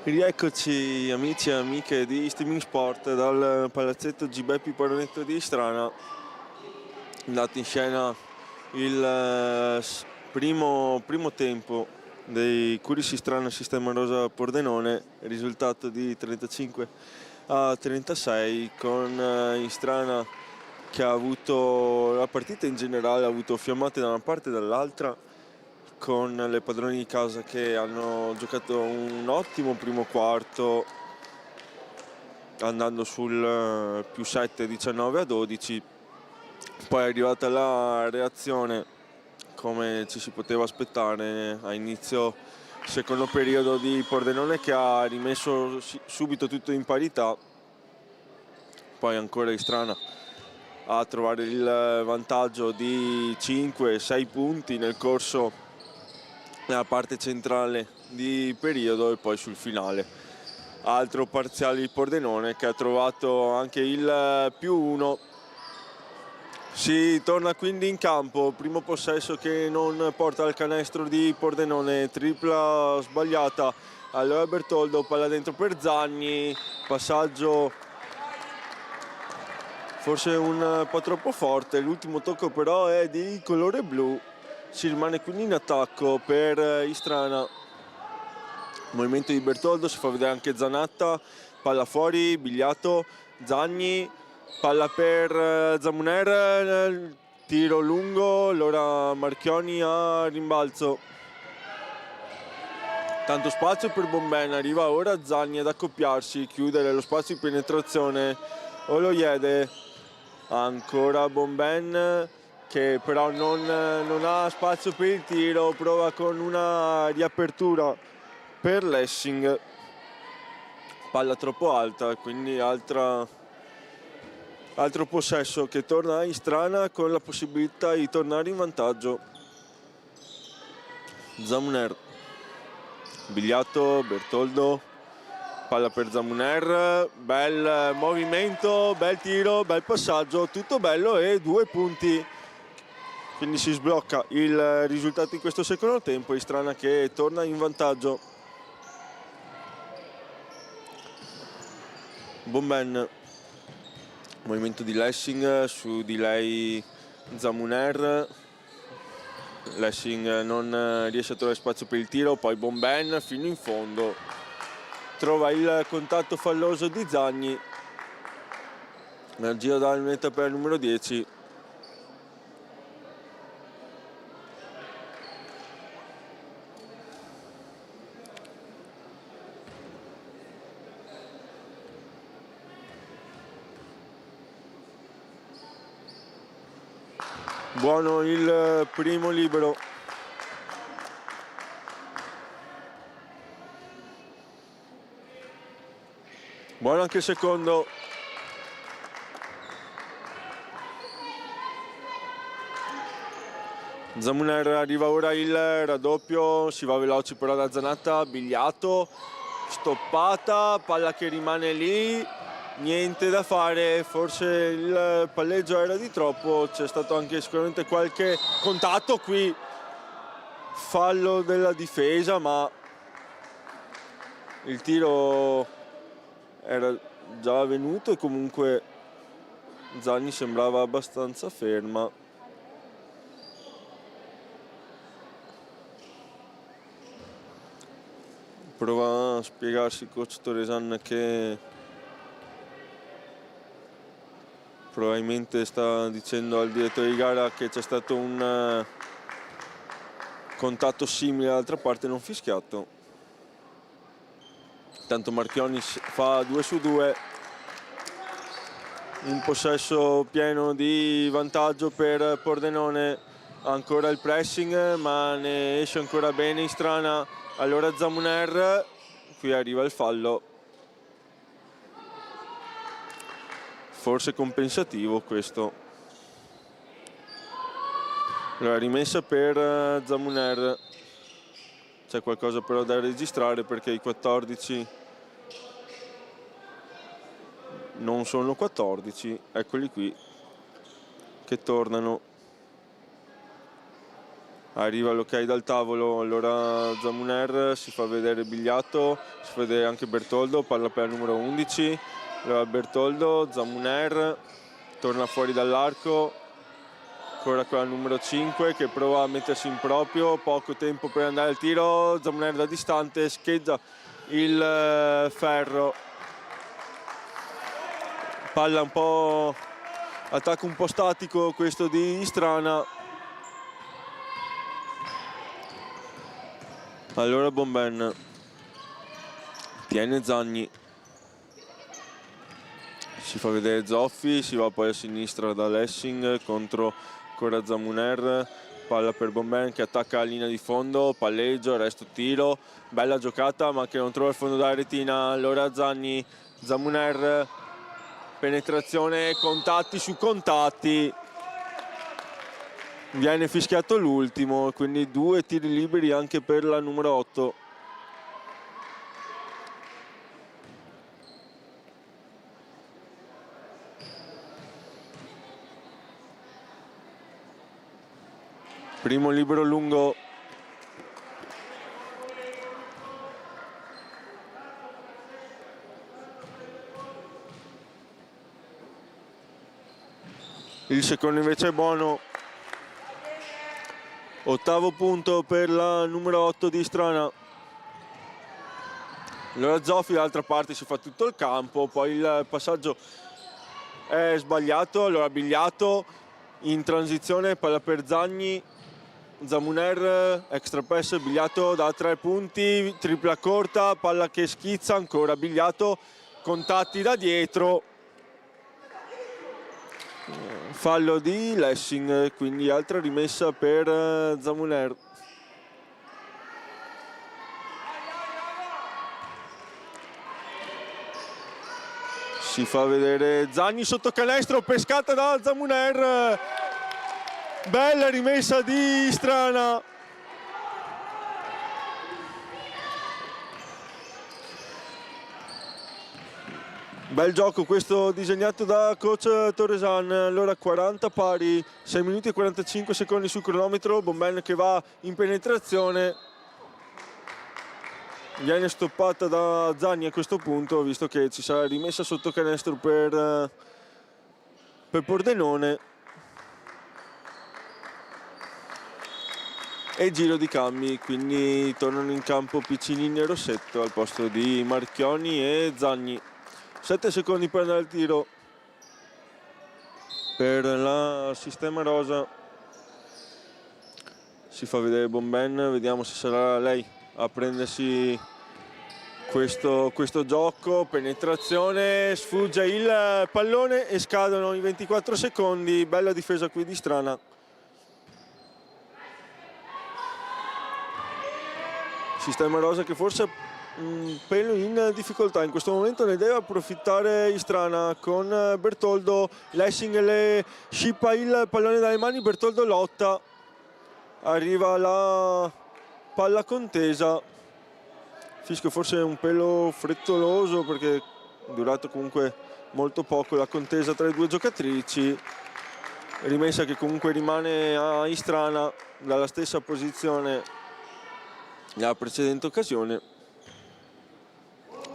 Rieccoci amici e amiche di Streaming Sport dal palazzetto Gibeppi Paronetto di Istrana. Andato in scena il primo tempo dei Curis Istrana Sistema Rosa Pordenone, risultato di 35-36, con Istrana che ha avuto, la partita in generale ha avuto fiammate da una parte e dall'altra, con le padrone di casa che hanno giocato un ottimo primo quarto andando sul più 7, 19-12. Poi è arrivata la reazione, come ci si poteva aspettare, a inizio secondo periodo, di Pordenone, che ha rimesso subito tutto in parità. Poi ancora Istrana a trovare il vantaggio di 5-6 punti nel corso nella parte centrale di periodo, e poi sul finale altro parziale di Pordenone che ha trovato anche il +1. Si torna quindi in campo, primo possesso che non porta al canestro di Pordenone, tripla sbagliata. Allora Bertoldo, palla dentro per Zagni, passaggio forse un po' troppo forte, l'ultimo tocco però è di colore blu. Si rimane quindi in attacco per Istrana. Movimento di Bertoldo, si fa vedere anche Zanatta, palla fuori, Bigliato, Zagni, palla per Zamuner, tiro lungo, allora Marchioni a rimbalzo. Tanto spazio per Bomben, arriva ora Zagni ad accoppiarsi, chiudere lo spazio di penetrazione, Oloiede, ancora Bomben, che però non ha spazio per il tiro, prova con una riapertura per Lessing, palla troppo alta, quindi altro possesso che torna a Istrana con la possibilità di tornare in vantaggio. Zamuner, Bigliato, Bertoldo, palla per Zamuner, bel movimento, bel tiro, bel passaggio, tutto bello e 2 punti. Quindi si sblocca il risultato in questo secondo tempo, Istrana che torna in vantaggio. Bomben, movimento di Lessing, su di lei Zamuner, Lessing non riesce a trovare spazio per il tiro, poi Bomben fino in fondo trova il contatto falloso di Zagni, giro dalla lunetta per il numero 10. Buono il primo libero. Buono anche il secondo. Zamuner, arriva ora il raddoppio, si va veloci però da Zanatta, Bigliato, stoppata, palla che rimane lì, niente da fare, forse il palleggio era di troppo, c'è stato anche sicuramente qualche contatto qui, fallo della difesa, ma il tiro era già avvenuto e comunque Zagni sembrava abbastanza ferma. Prova a spiegarsi il coach Toresan che Probabilmente sta dicendo al direttore di gara che c'è stato un contatto simile dall'altra parte, non fischiato. Intanto Marchionni fa 2 su 2, in possesso pieno di vantaggio per Pordenone. Ancora il pressing, ma ne esce ancora bene Istrana. Allora Zamuner, qui arriva il fallo, forse compensativo questo. Allora rimessa per Zamuner, c'è qualcosa però da registrare perché i 14 non sono 14, eccoli qui che tornano. Arriva l'ok dal tavolo, allora Zamuner, si fa vedere Bigliato, si fa vedere anche Bertoldo, palla per il numero 11. Allora Bertoldo, Zamuner, torna fuori dall'arco, ancora con la numero 5 che prova a mettersi in proprio, poco tempo per andare al tiro, Zamuner da distante scheggia il ferro, palla un po', attacco un po' statico questo di Istrana. Allora Bomben tiene Zagni, si fa vedere Zoffi, si va poi a sinistra da Lessing contro ancora Zamuner, palla per Bomben che attacca la linea di fondo, palleggio, resto tiro, bella giocata ma che non trova il fondo della retina. Allora Zagni, Zamuner, penetrazione, contatti su contatti, viene fischiato l'ultimo, quindi 2 tiri liberi anche per la numero 8. Primo libero lungo. Il secondo invece è buono. Ottavo punto per la numero 8 di Istrana. Allora Zoffi dall'altra parte si fa tutto il campo, poi il passaggio è sbagliato, allora Bigliato in transizione, palla per Zagni, Zamuner, extra pass, Bigliato da 3 punti, tripla corta, palla che schizza, ancora Bigliato, contatti da dietro. Fallo di Lessing, quindi altra rimessa per Zamuner. Si fa vedere Zagni sotto canestro, pescata da Zamuner. Bella rimessa di Istrana. Bel gioco questo disegnato da coach Torresan. Allora 40 pari, 6 minuti e 45 secondi sul cronometro. Bomben che va in penetrazione, viene stoppata da Zagni a questo punto, visto che ci sarà rimessa sotto canestro per Pordenone. E giro di cambi, quindi tornano in campo Piccinini e Rossetto al posto di Marchioni e Zagni. 7 secondi per andare al tiro per la sistema rosa. Si fa vedere Bomben, vediamo se sarà lei a prendersi questo gioco. Penetrazione, sfugge il pallone e scadono i 24 secondi. Bella difesa qui di Istrana. Sistema rosa che forse un pelo in difficoltà in questo momento, ne deve approfittare Istrana con Bertoldo. Lessing le scippa il pallone dalle mani, Bertoldo lotta, arriva la palla contesa, fischio forse un pelo frettoloso perché è durato comunque molto poco la contesa tra le due giocatrici. Rimessa che comunque rimane a Istrana dalla stessa posizione nella precedente occasione.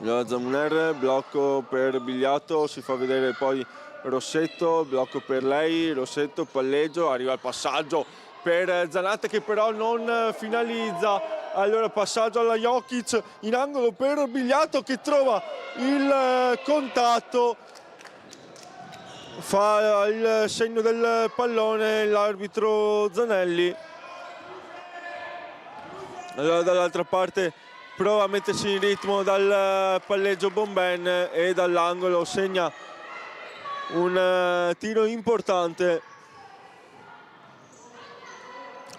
La Zamuner, blocco per Bigliato, si fa vedere poi Rossetto, blocco per lei, Rossetto, palleggio, arriva il passaggio per Zanatta che però non finalizza. Allora passaggio alla Jokic in angolo per Bigliato che trova il contatto. fa il segno del pallone l'arbitro Zanelli. Allora dall'altra parte prova a mettersi in ritmo dal palleggio Bomben e dall'angolo segna un tiro importante.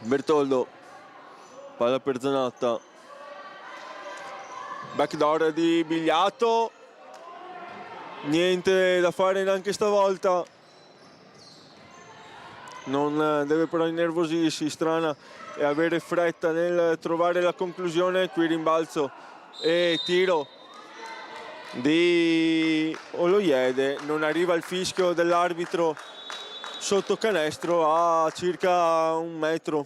Bertoldo, palla per Zanatta, backdoor di Bigliato, niente da fare neanche stavolta, non deve però innervosirsi Strana e avere fretta nel trovare la conclusione. Qui rimbalzo e tiro di Oloiede, non arriva il fischio dell'arbitro sotto canestro, a circa 1 metro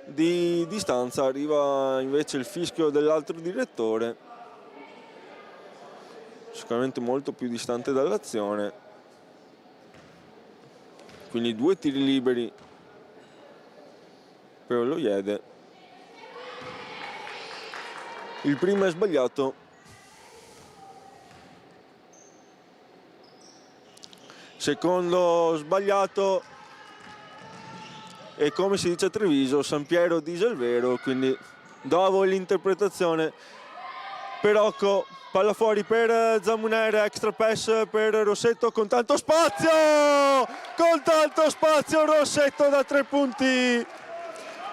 di distanza arriva invece il fischio dell'altro direttore, sicuramente molto più distante dall'azione. Quindi 2 tiri liberi per Oloiede. Il primo è sbagliato. Secondo sbagliato, e come si dice a Treviso, San Piero dice il vero, quindi do a voi l'interpretazione. Perocco, palla fuori per Zamuner, extra pass per Rossetto con tanto spazio! Con tanto spazio Rossetto da 3 punti.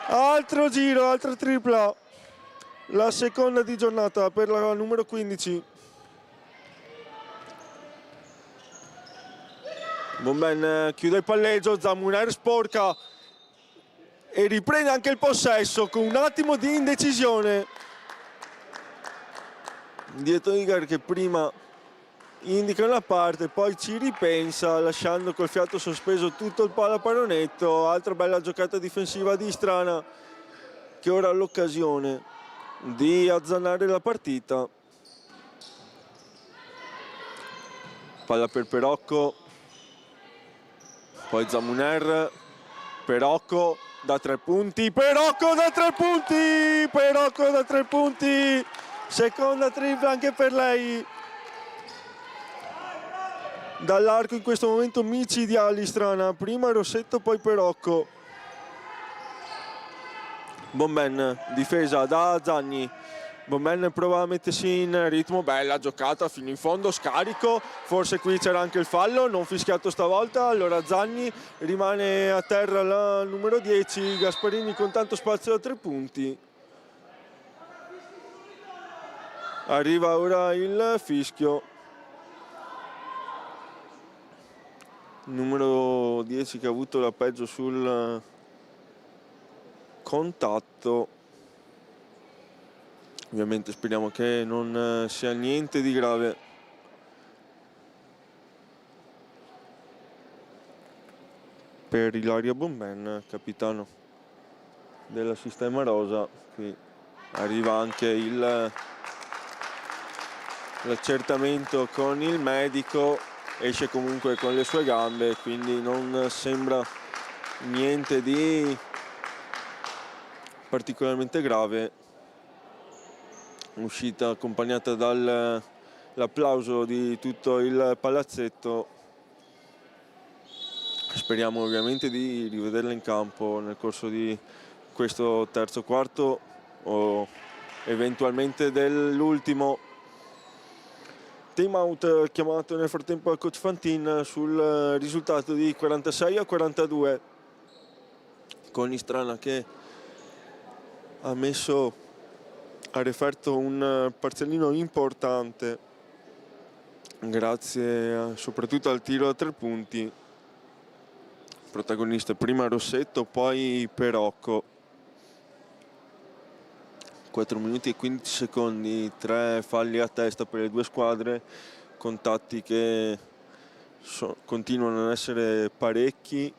Altro giro, altra tripla. La seconda di giornata per la numero 15. Bomben chiude il palleggio, Zamuner sporca e riprende anche il possesso con un attimo di indecisione dietro Igar, che prima indica una parte, poi ci ripensa lasciando col fiato sospeso tutto il pallonetto. Altra bella giocata difensiva di Strana, che ora ha l'occasione di azzanare la partita. Palla per Perocco, poi Zamuner, Perocco da 3 punti, Perocco da 3 punti, Perocco da 3 punti, seconda tripla anche per lei. Dall'arco in questo momento micidiali Strana, prima Rossetto poi Perocco. Bomben, difesa da Zagni. Bomben prova a mettersi in ritmo, bella giocata fino in fondo, scarico, forse qui c'era anche il fallo, non fischiato stavolta. Allora Zagni, rimane a terra la numero 10, Gasparini con tanto spazio da 3 punti. Arriva ora il fischio. Numero 10 che ha avuto la peggio sul contatto. Ovviamente speriamo che non sia niente di grave. Per Ilaria Bomben, capitano del sistema rosa. Qui arriva anche l'accertamento con il medico, esce comunque con le sue gambe, quindi non sembra niente di particolarmente grave. Uscita accompagnata dall'applauso di tutto il palazzetto. Speriamo ovviamente di rivederla in campo nel corso di questo terzo quarto o eventualmente dell'ultimo. Time out chiamato nel frattempo al coach Fantin sul risultato di 46-42, con Istrana che ha messo a referto un parzialino importante grazie soprattutto al tiro a 3 punti. Protagonista prima Rossetto, poi Perocco. 4 minuti e 15 secondi, 3 falli a testa per le due squadre, contatti che continuano ad essere parecchi,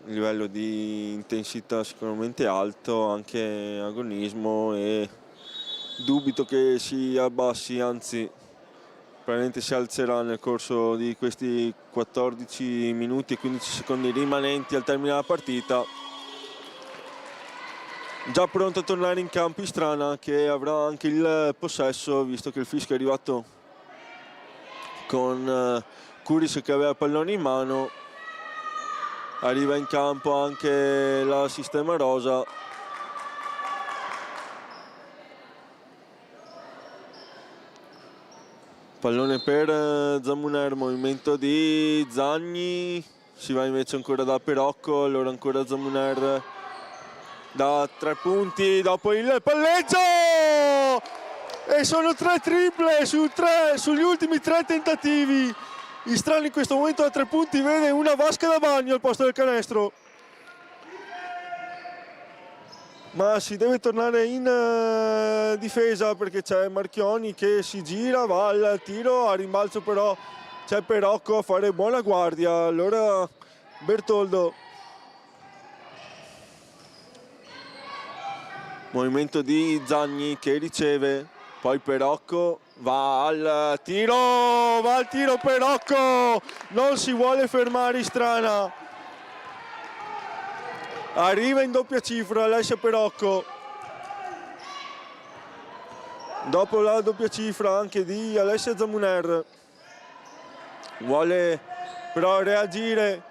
livello di intensità sicuramente alto, anche agonismo, e dubito che si abbassi, anzi probabilmente si alzerà nel corso di questi 14 minuti e 15 secondi rimanenti al termine della partita. Già pronto a tornare in campo Istrana, che avrà anche il possesso, visto che il fischio è arrivato con Kuris che aveva il pallone in mano. Arriva in campo anche la Sistema Rosa. Pallone per Zamuner, movimento di Zagni, si va invece ancora da Perocco, allora ancora Zamuner da 3 punti dopo il palleggio! E sono 3 triple sugli ultimi 3 tentativi. Istrana in questo momento a 3 punti vede una vasca da bagno al posto del canestro. Ma si deve tornare in difesa perché c'è Marchioni che si gira, va al tiro, a rimbalzo però c'è Perocco a fare buona guardia. Allora Bertoldo. Movimento di Zagni che riceve, poi Perocco va al tiro Perocco, non si vuole fermare Istrana. Arriva in doppia cifra Alessia Perocco. Dopo la doppia cifra anche di Alessia Zamuner. Vuole però reagire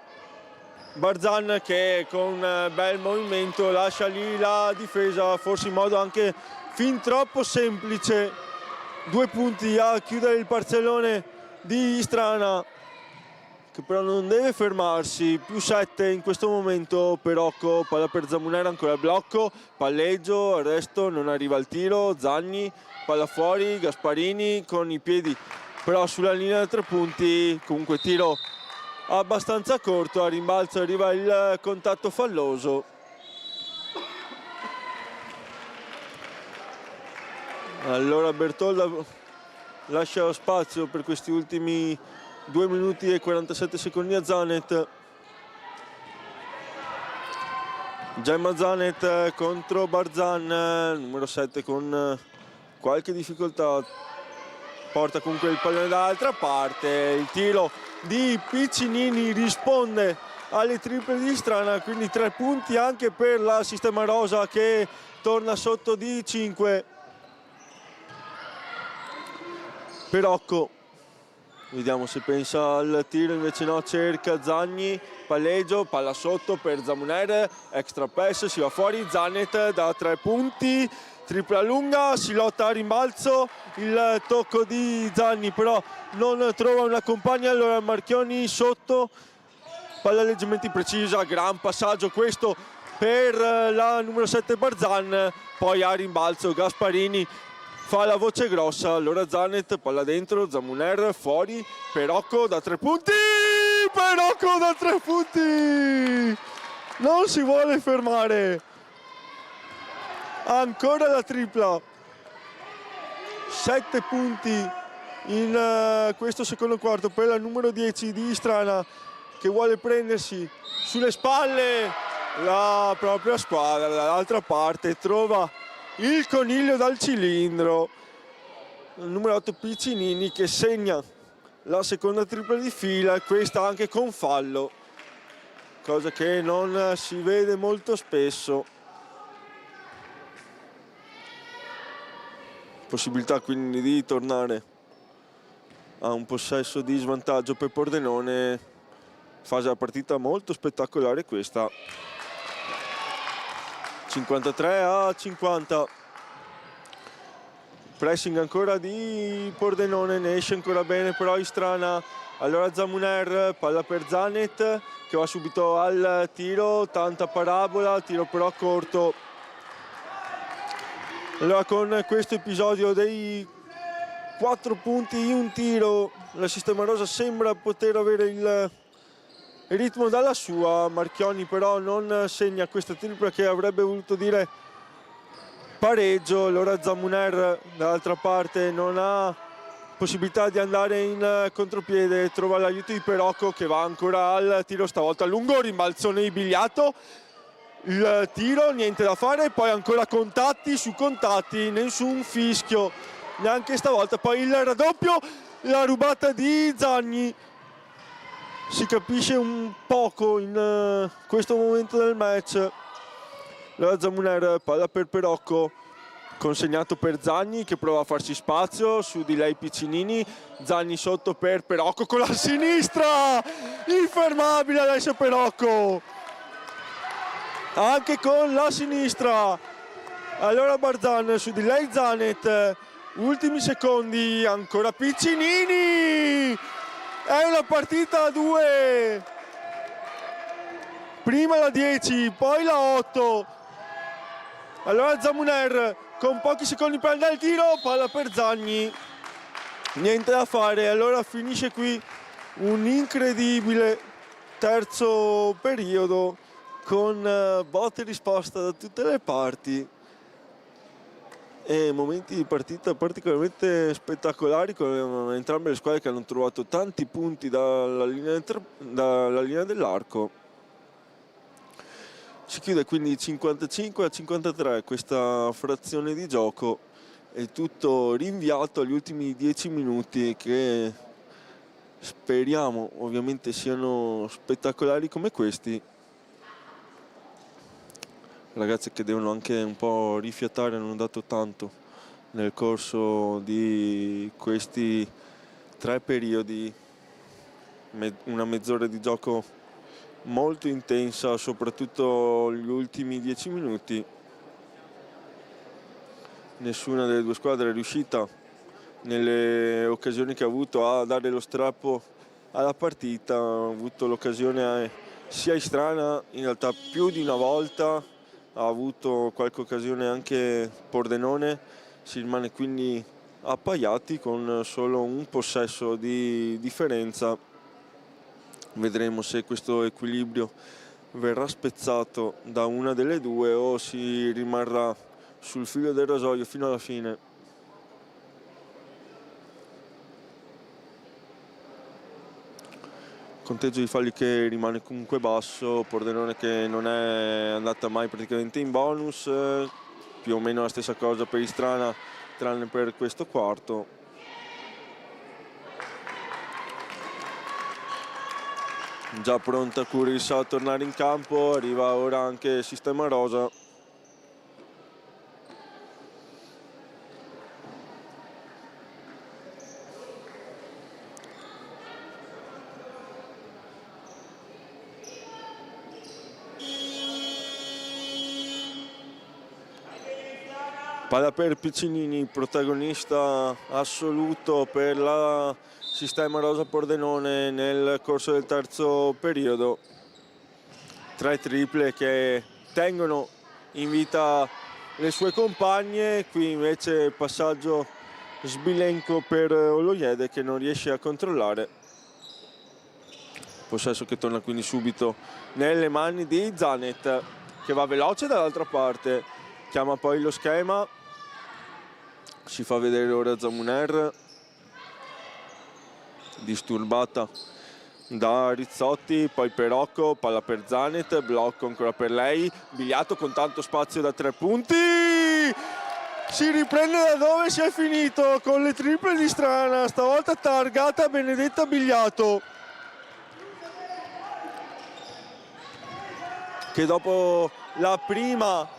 Barzan che con un bel movimento lascia lì la difesa, forse in modo anche fin troppo semplice. 2 punti a chiudere il parcellone di Istrana, che però non deve fermarsi. Più 7 in questo momento. Perocco, palla per Zamuner, ancora il blocco, palleggio, arresto, non arriva il tiro. Zagni, palla fuori, Gasparini con i piedi però sulla linea da 3 punti. Comunque tiro abbastanza corto, a rimbalzo arriva il contatto falloso. Allora Bertoldo lascia lo spazio per questi ultimi 2 minuti e 47 secondi a Zanet. Gemma Zanet contro Barzan, numero 7 con qualche difficoltà. Porta comunque il pallone dall'altra parte. Il tiro di Piccinini risponde alle triple di Istrana, quindi 3 punti anche per la Sistema Rosa che torna sotto di 5. Perocco, vediamo se pensa al tiro, invece no, cerca Zagni, palleggio, palla sotto per Zamuner, extra pass, si va fuori, Zanet da 3 punti, tripla lunga, si lotta a rimbalzo, il tocco di Zagni però non trova una compagna, allora Marchioni sotto, palla leggermente imprecisa, gran passaggio questo per la numero 7 Barzan, poi a rimbalzo Gasparini fa la voce grossa, allora Zanet, palla dentro, Zamuner fuori, Perocco da 3 punti, Perocco da 3 punti, non si vuole fermare, ancora la tripla, 7 punti in questo secondo quarto per la numero 10 di Istrana che vuole prendersi sulle spalle la propria squadra. Dall'altra parte trova il coniglio dal cilindro, il numero 8 Piccinini che segna la seconda tripla di fila, questa anche con fallo, cosa che non si vede molto spesso. Possibilità quindi di tornare a un possesso di svantaggio per Pordenone. Fase della partita molto spettacolare questa. 53-50. Pressing ancora di Pordenone, ne esce ancora bene però Istrana. Allora Zamuner, palla per Zanet che va subito al tiro, tanta parabola, tiro però corto. Allora con questo episodio dei 4 punti in un tiro la Sistema Rosa sembra poter avere il ritmo dalla sua. Marchioni però non segna questa tripla che avrebbe voluto dire pareggio. Allora Zamuner dall'altra parte non ha possibilità di andare in contropiede, trova l'aiuto di Perocco che va ancora al tiro, stavolta lungo, rimbalzone di Bigliato, il tiro, niente da fare, poi ancora contatti su contatti, nessun fischio neanche stavolta, poi il raddoppio, la rubata di Zagni. Si capisce un poco in questo momento del match. Allora Zamuner, palla per Perocco, consegnato per Zagni che prova a farsi spazio, su di lei Piccinini, Zagni sotto per Perocco con la sinistra, infermabile adesso Perocco, anche con la sinistra. Allora Barzan, su di lei Zanet, ultimi secondi, ancora Piccinini, è una partita a 2, prima la 10, poi la 8. Allora Zamuner con pochi secondi per andare al tiro, palla per Zagni, niente da fare. Allora finisce qui un incredibile terzo periodo con botte e risposta da tutte le parti e momenti di partita particolarmente spettacolari con entrambe le squadre che hanno trovato tanti punti dalla linea dell'arco. Si chiude quindi 55-53 questa frazione di gioco, è tutto rinviato agli ultimi 10 minuti che speriamo ovviamente siano spettacolari come questi. Ragazzi che devono anche un po' rifiatare, hanno dato tanto nel corso di questi 3 periodi, una mezz'ora di gioco molto intensa, soprattutto gli ultimi 10 minuti. Nessuna delle due squadre è riuscita nelle occasioni che ha avuto a dare lo strappo alla partita. Ha avuto l'occasione sia Istrana, in realtà più di una volta, ha avuto qualche occasione anche Pordenone, si rimane quindi appaiati con solo un possesso di differenza. Vedremo se questo equilibrio verrà spezzato da una delle due o si rimarrà sul filo del rasoio fino alla fine. Conteggio di falli che rimane comunque basso, Pordenone che non è andata mai praticamente in bonus, più o meno la stessa cosa per Istrana tranne per questo quarto. Già pronta Curissa a tornare in campo, arriva ora anche Sistema Rosa. Palla per Piccinini, protagonista assoluto per la Sistema Rosa Pordenone nel corso del terzo periodo. 3 triple che tengono in vita le sue compagne, qui invece passaggio sbilenco per Oloyede che non riesce a controllare. Possesso che torna quindi subito nelle mani di Zanet che va veloce dall'altra parte, chiama poi lo schema, si fa vedere ora Zamuner, disturbata da Rizzotti, poi Perocco, palla per Zanet, blocco ancora per lei, Bigliato con tanto spazio da 3 punti, si riprende da dove si è finito con le triple di Strana, stavolta targata Benedetta Bigliato, che dopo la prima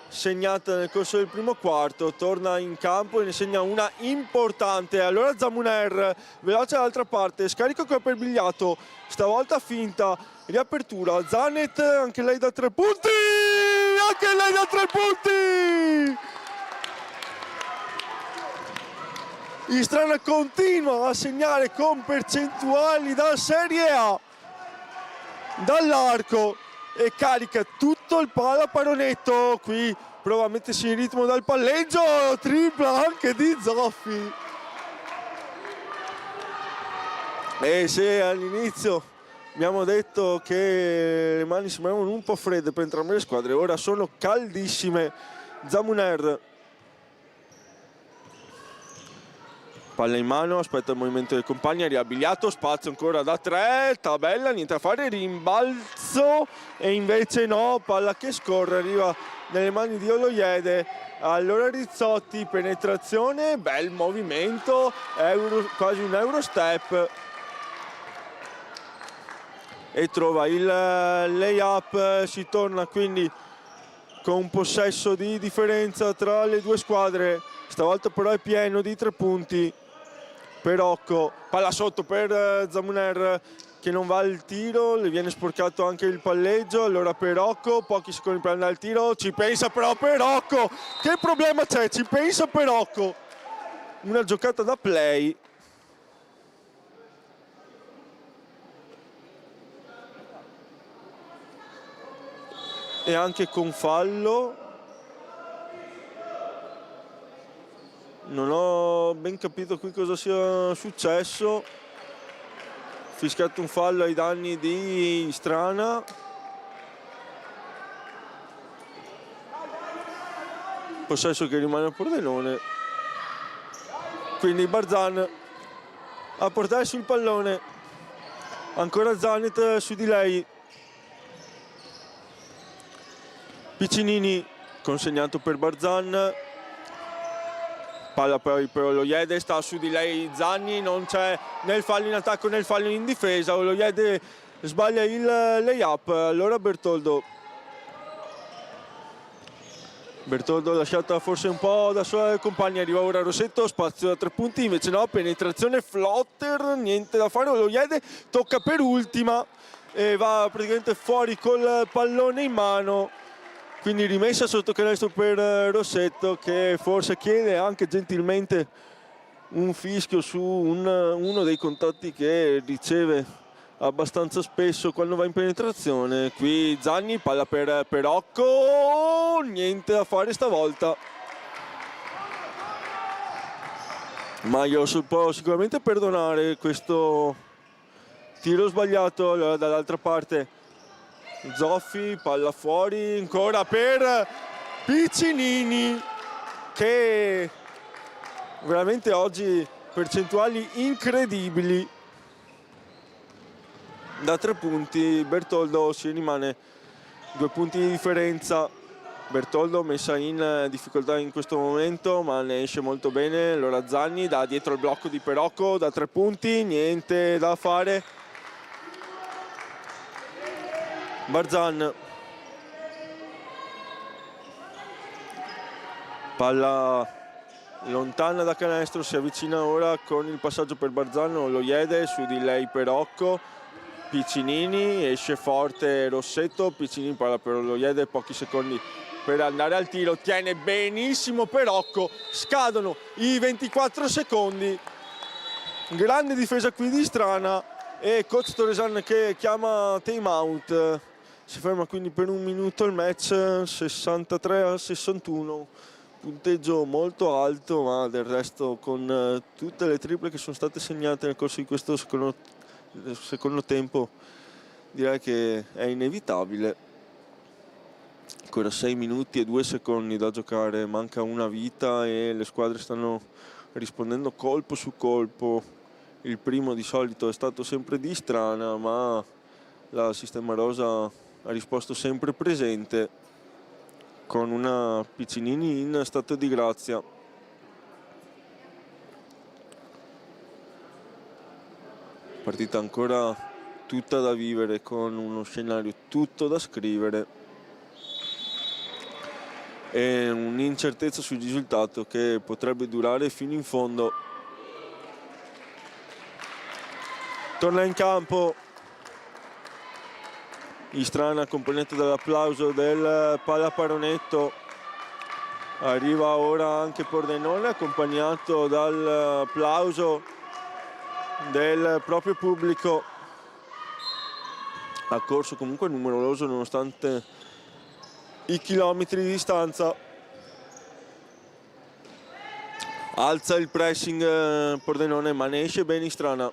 segnata nel corso del primo quarto torna in campo e ne segna una importante. Allora Zamuner veloce dall'altra parte, scarico ancora per Bigliato, stavolta finta, riapertura, Zanet anche lei da 3 punti, anche lei da 3 punti. Istrana continua a segnare con percentuali da Serie A dall'arco e carica tutto il pallaparonetto. Qui prova a mettersi in ritmo dal palleggio, tripla anche di Zoffi. E se all'inizio abbiamo detto che le mani sembravano un po' fredde per entrambe le squadre, ora sono caldissime. Zamuner, palla in mano, aspetta il movimento del compagno, riabiliato, spazio ancora da 3, tabella, niente a fare, rimbalzo e invece no, palla che scorre, arriva nelle mani di Oloyede. Allora Rizzotti, penetrazione, bel movimento, quasi un Eurostep e trova il layup, si torna quindi con un possesso di differenza tra le due squadre. Stavolta però è pieno di 3 punti. Perocco, palla sotto per Zamuner che non va al tiro, le viene sporcato anche il palleggio. Allora Perocco, pochi secondi per andare al tiro, ci pensa però Perocco. Che problema c'è? Ci pensa Perocco. Una giocata da play. E anche con fallo. Non ho ben capito qui cosa sia successo. Fischiato un fallo ai danni di Strana. Possesso che rimane al Pordenone. Quindi Barzan a portare sul pallone. Ancora Zanet su di lei. Piccinini consegnato per Barzan. Palla poi per Oloyede, sta su di lei Zanni, non c'è né il fallo in attacco né il fallo in difesa. Oloyede sbaglia il layup. Allora Bertoldo lasciata forse un po' da sua compagna, arriva ora Rossetto, spazio da 3 punti, invece no, penetrazione flotter, niente da fare. Oloyede tocca per ultima e va praticamente fuori col pallone in mano. Quindi rimessa sotto canestro per Rossetto, che forse chiede anche gentilmente un fischio su uno dei contatti che riceve abbastanza spesso quando va in penetrazione. Qui Zanni, palla per Perocco, niente da fare stavolta. Ma io può sicuramente perdonare questo tiro sbagliato. Allora dall'altra parte Zoffi, palla fuori ancora per Piccinini, che veramente oggi percentuali incredibili da 3 punti. Bertoldo si rimane 2 punti di differenza. Bertoldo messa in difficoltà in questo momento, ma ne esce molto bene. Allora Zanni da dietro il blocco di Perocco da 3 punti, niente da fare. Barzan, palla lontana da canestro, si avvicina ora con il passaggio per Barzan. Oloyede su di lei Perocco, Piccinini, esce forte Rossetto, Piccinini palla per Oloyede, pochi secondi per andare al tiro, tiene benissimo Perocco, scadono i 24 secondi, grande difesa qui di Strana e coach Toresan che chiama time out. Si ferma quindi per 1 minuto il match, 63-61, punteggio molto alto, ma del resto con tutte le triple che sono state segnate nel corso di questo secondo tempo direi che è inevitabile. Ancora 6 minuti e 2 secondi da giocare, manca una vita e le squadre stanno rispondendo colpo su colpo. Il primo di solito è stato sempre di Strana, ma la Sistema Rosa ha risposto sempre presente con una Piccinini in stato di grazia. Partita ancora tutta da vivere, con uno scenario tutto da scrivere e un'incertezza sul risultato che potrebbe durare fino in fondo. Torna in campo Istrana, accompagnato dall'applauso del Pallaparonetto. Arriva ora anche Pordenone, accompagnato dall'applauso del proprio pubblico. Ha corso comunque numeroso nonostante i chilometri di distanza. Alza il pressing Pordenone, ma ne esce bene Istrana.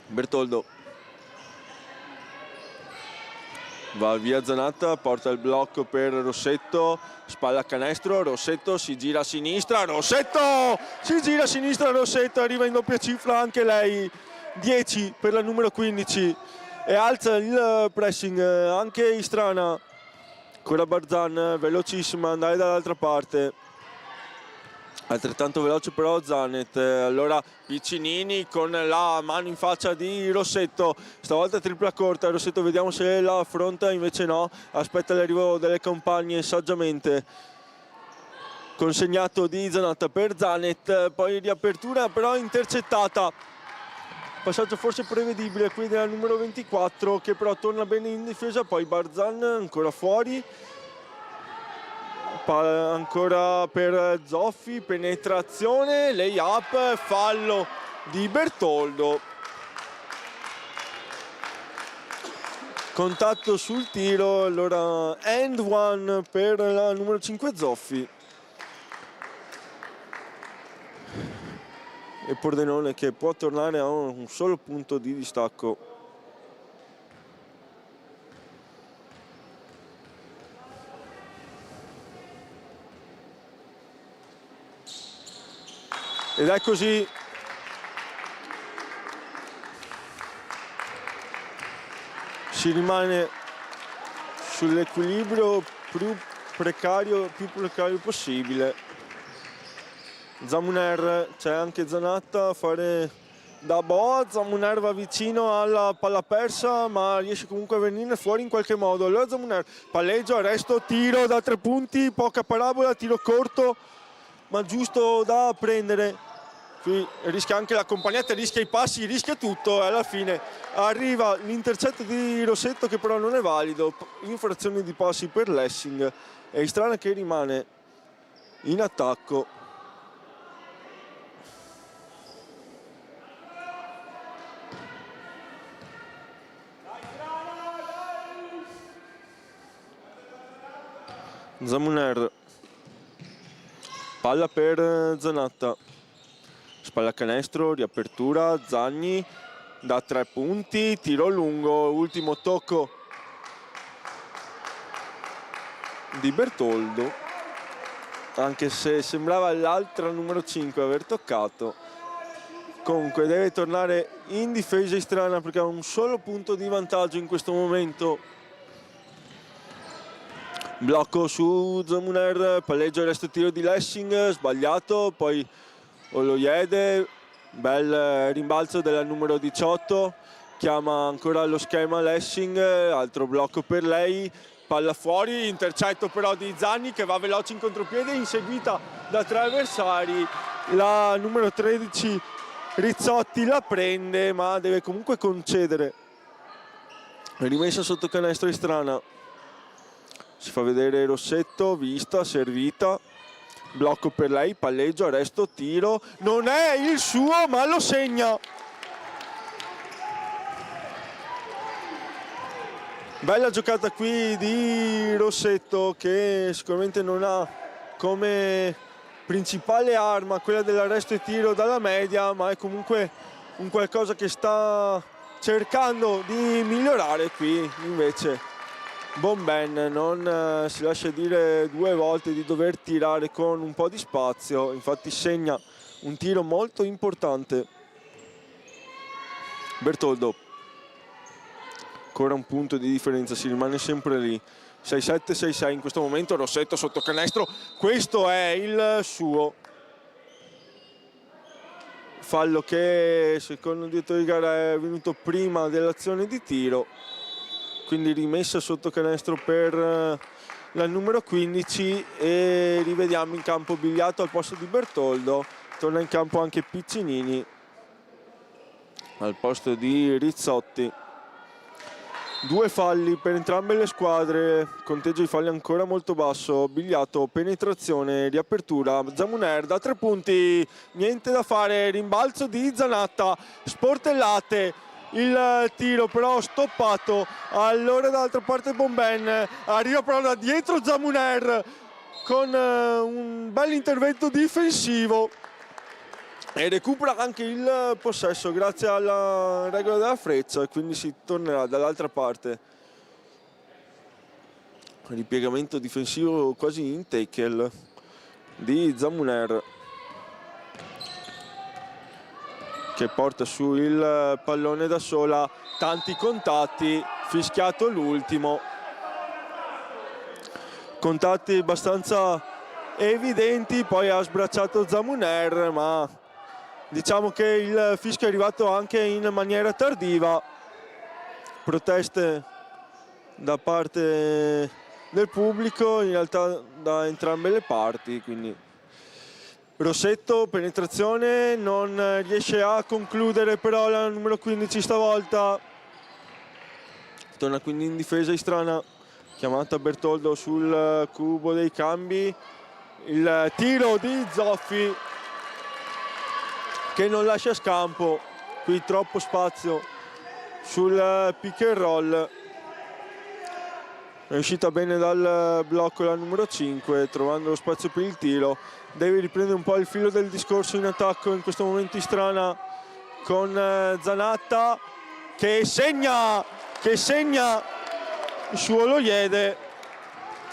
Bertoldo va via Zanatta, porta il blocco per Rossetto, spalla a canestro, Rossetto si gira a sinistra, Rossetto si gira a sinistra, Rossetto arriva in doppia cifra anche lei, 10 per la numero 15 e alza il pressing anche Istrana. Ancora Barzan, velocissima, andare dall'altra parte. altrettanto veloce però Zanet. Allora Piccinini con la mano in faccia di Rossetto, stavolta tripla corta. Rossetto vediamo se la affronta, invece no, aspetta l'arrivo delle compagne saggiamente. Consegnato di Zanotta per Zanet, poi riapertura però intercettata. Passaggio forse prevedibile qui della numero 24, che però torna bene in difesa. Poi Barzan ancora fuori, ancora per Zoffi, penetrazione, lay-up, fallo di Bertoldo. Contatto sul tiro, allora end one per la numero 5 Zoffi. E Pordenone che può tornare a un solo punto di distacco. Ed è così. Si rimane sull'equilibrio più precario possibile. Zamuner, c'è anche Zanatta a fare da boa. Zamuner va vicino alla palla persa, ma riesce comunque a venire fuori in qualche modo. Allora Zamuner, palleggio, arresto, tiro da 3 punti, poca parabola, tiro corto ma giusto da prendere. Qui rischia anche l'accompagnata, rischia i passi, rischia tutto e alla fine arriva l'intercetto di Rossetto, che però non è valido. Infrazione di passi per Lessing e Istrana che rimane in attacco. Zamuner, palla per Zanatta, spalla canestro, riapertura, Zagni da 3 punti, tiro lungo, ultimo tocco di Bertoldo, anche se sembrava l'altra numero 5 aver toccato. Comunque deve tornare in difesa Istrana perché ha un solo punto di vantaggio in questo momento. Blocco su Zamuner, palleggio, resto, tiro di Lessing, sbagliato, poi Oloyede, bel rimbalzo della numero 18, chiama ancora lo schema Lessing, altro blocco per lei, palla fuori, intercetto però di Zanni che va veloce in contropiede, inseguita da 3 avversari, la numero 13 Rizzotti la prende ma deve comunque concedere. Rimessa sotto canestro Istrana. Si fa vedere Rossetto, vista, servita, blocco per lei, palleggio, arresto, tiro, non è il suo ma lo segna. Bella giocata qui di Rossetto, che sicuramente non ha come principale arma quella dell'arresto e tiro dalla media, ma è comunque un qualcosa che sta cercando di migliorare. Qui invece Bomben non si lascia dire 2 volte di dover tirare con un po' di spazio, infatti segna un tiro molto importante. Bertoldo, ancora un punto di differenza, si rimane sempre lì, 6-7, 6-6 in questo momento. Rossetto sotto canestro, questo è il suo. Fallo che secondo il direttore di gara è venuto prima dell'azione di tiro. Quindi rimessa sotto canestro per la numero 15 e rivediamo in campo Bigliato al posto di Bertoldo. Torna in campo anche Piccinini al posto di Rizzotti. 2 falli per entrambe le squadre, conteggio di falli ancora molto basso. Bigliato, penetrazione, riapertura, Zamuner da 3 punti, niente da fare, rimbalzo di Zanatta, sportellate. Il tiro però stoppato. Allora dall'altra parte Bomben, arriva però da dietro Zamuner con un bel intervento difensivo e recupera anche il possesso grazie alla regola della freccia, e quindi si tornerà dall'altra parte. Ripiegamento difensivo quasi in tackle di Zamuner, che porta su il pallone da sola, tanti contatti, fischiato l'ultimo. Contatti abbastanza evidenti, poi ha sbracciato Zamuner, ma diciamo che il fischio è arrivato anche in maniera tardiva. Proteste da parte del pubblico, in realtà da entrambe le parti, quindi Rossetto, penetrazione, non riesce a concludere però la numero 15 stavolta. Torna quindi in difesa Istrana, chiamata Bertoldo sul cubo dei cambi. Il tiro di Zoffi che non lascia scampo, qui troppo spazio sul pick and roll. È uscita bene dal blocco la numero 5, trovando lo spazio per il tiro. Deve riprendere un po' il filo del discorso in attacco in questo momento Istrana con Zanatta che segna il suo Loiede.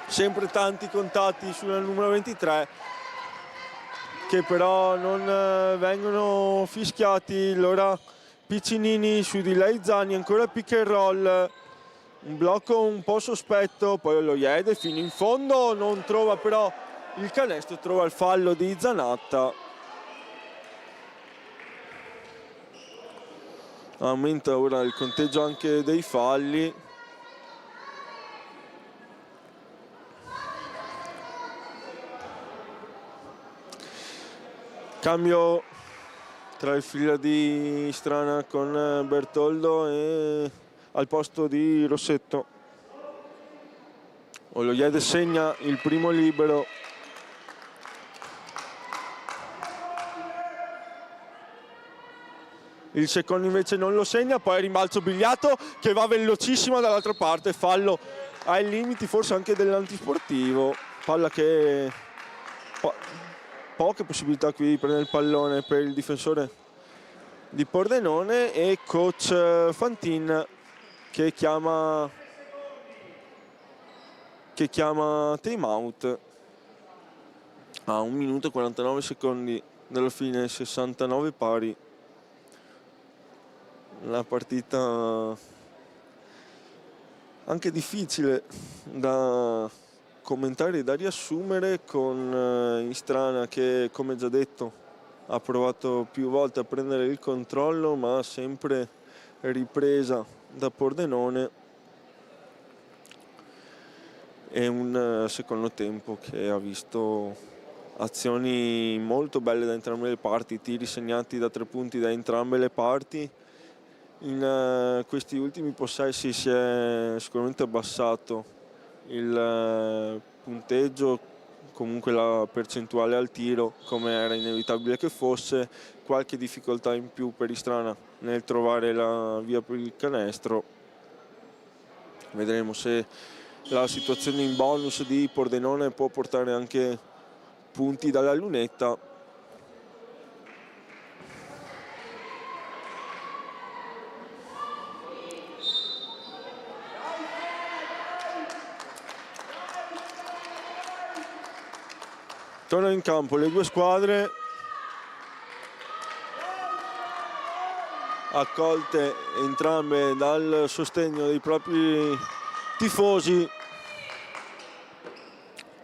Sempre tanti contatti sulla numero 23 che però non vengono fischiati. Allora Piccinini su di lei Zani, ancora pick and roll, un blocco un po' sospetto, poi Loiede fino in fondo, non trova però il canestro, trova il fallo di Zanatta. Aumenta ora il conteggio anche dei falli. Cambio tra il fila di Istrana con Bertoldo e al posto di Rossetto. Loiede segna il primo libero. Il secondo invece non lo segna, poi rimbalzo Bigliato che va velocissima dall'altra parte, fallo ai limiti forse anche dell'antisportivo, palla che poche possibilità qui di prendere il pallone per il difensore di Pordenone e coach Fantin che chiama time out a 1 minuto e 49 secondi dalla fine, 69 pari. La partita anche difficile da commentare e da riassumere, con Istrana che, come già detto, ha provato più volte a prendere il controllo ma sempre ripresa da Pordenone, e un secondo tempo che ha visto azioni molto belle da entrambe le parti, tiri segnati da 3 punti da entrambe le parti. In questi ultimi possessi si è sicuramente abbassato il punteggio, comunque la percentuale al tiro, come era inevitabile che fosse. Qualche difficoltà in più per Istrana nel trovare la via per il canestro. Vedremo se la situazione in bonus di Pordenone può portare anche punti dalla lunetta. Tornano in campo le due squadre, accolte entrambe dal sostegno dei propri tifosi.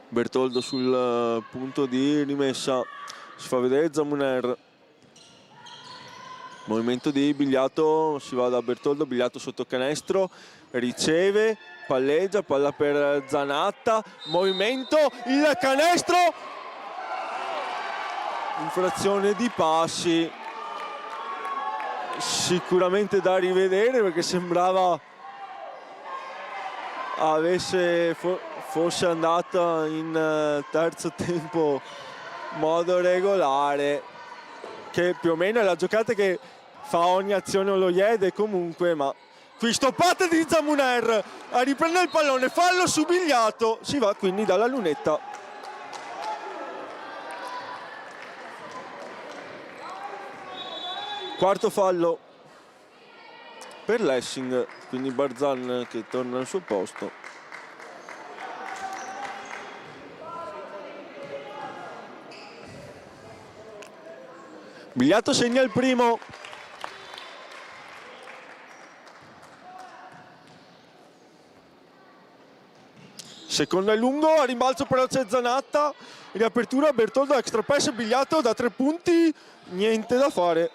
Bertoldo sul punto di rimessa, si fa vedere Zamuner. Movimento di Bigliato, si va da Bertoldo, Bigliato sotto canestro, riceve, palleggia, palla per Zanatta, movimento, il canestro! Infrazione di passi, sicuramente da rivedere perché sembrava fosse andata in terzo tempo modo regolare, che più o meno è la giocata che fa ogni azione Loiede comunque, ma qui stoppata di Zamuner a riprendere il pallone, fallo su Bigliato, si va quindi dalla lunetta. Quarto fallo per Lessing, quindi Barzan che torna al suo posto. Bigliato segna il primo. secondo è lungo, a rimbalzo però c'è Zanatta, riapertura, Bertoldo, extra pass, Bigliato da 3 punti, niente da fare.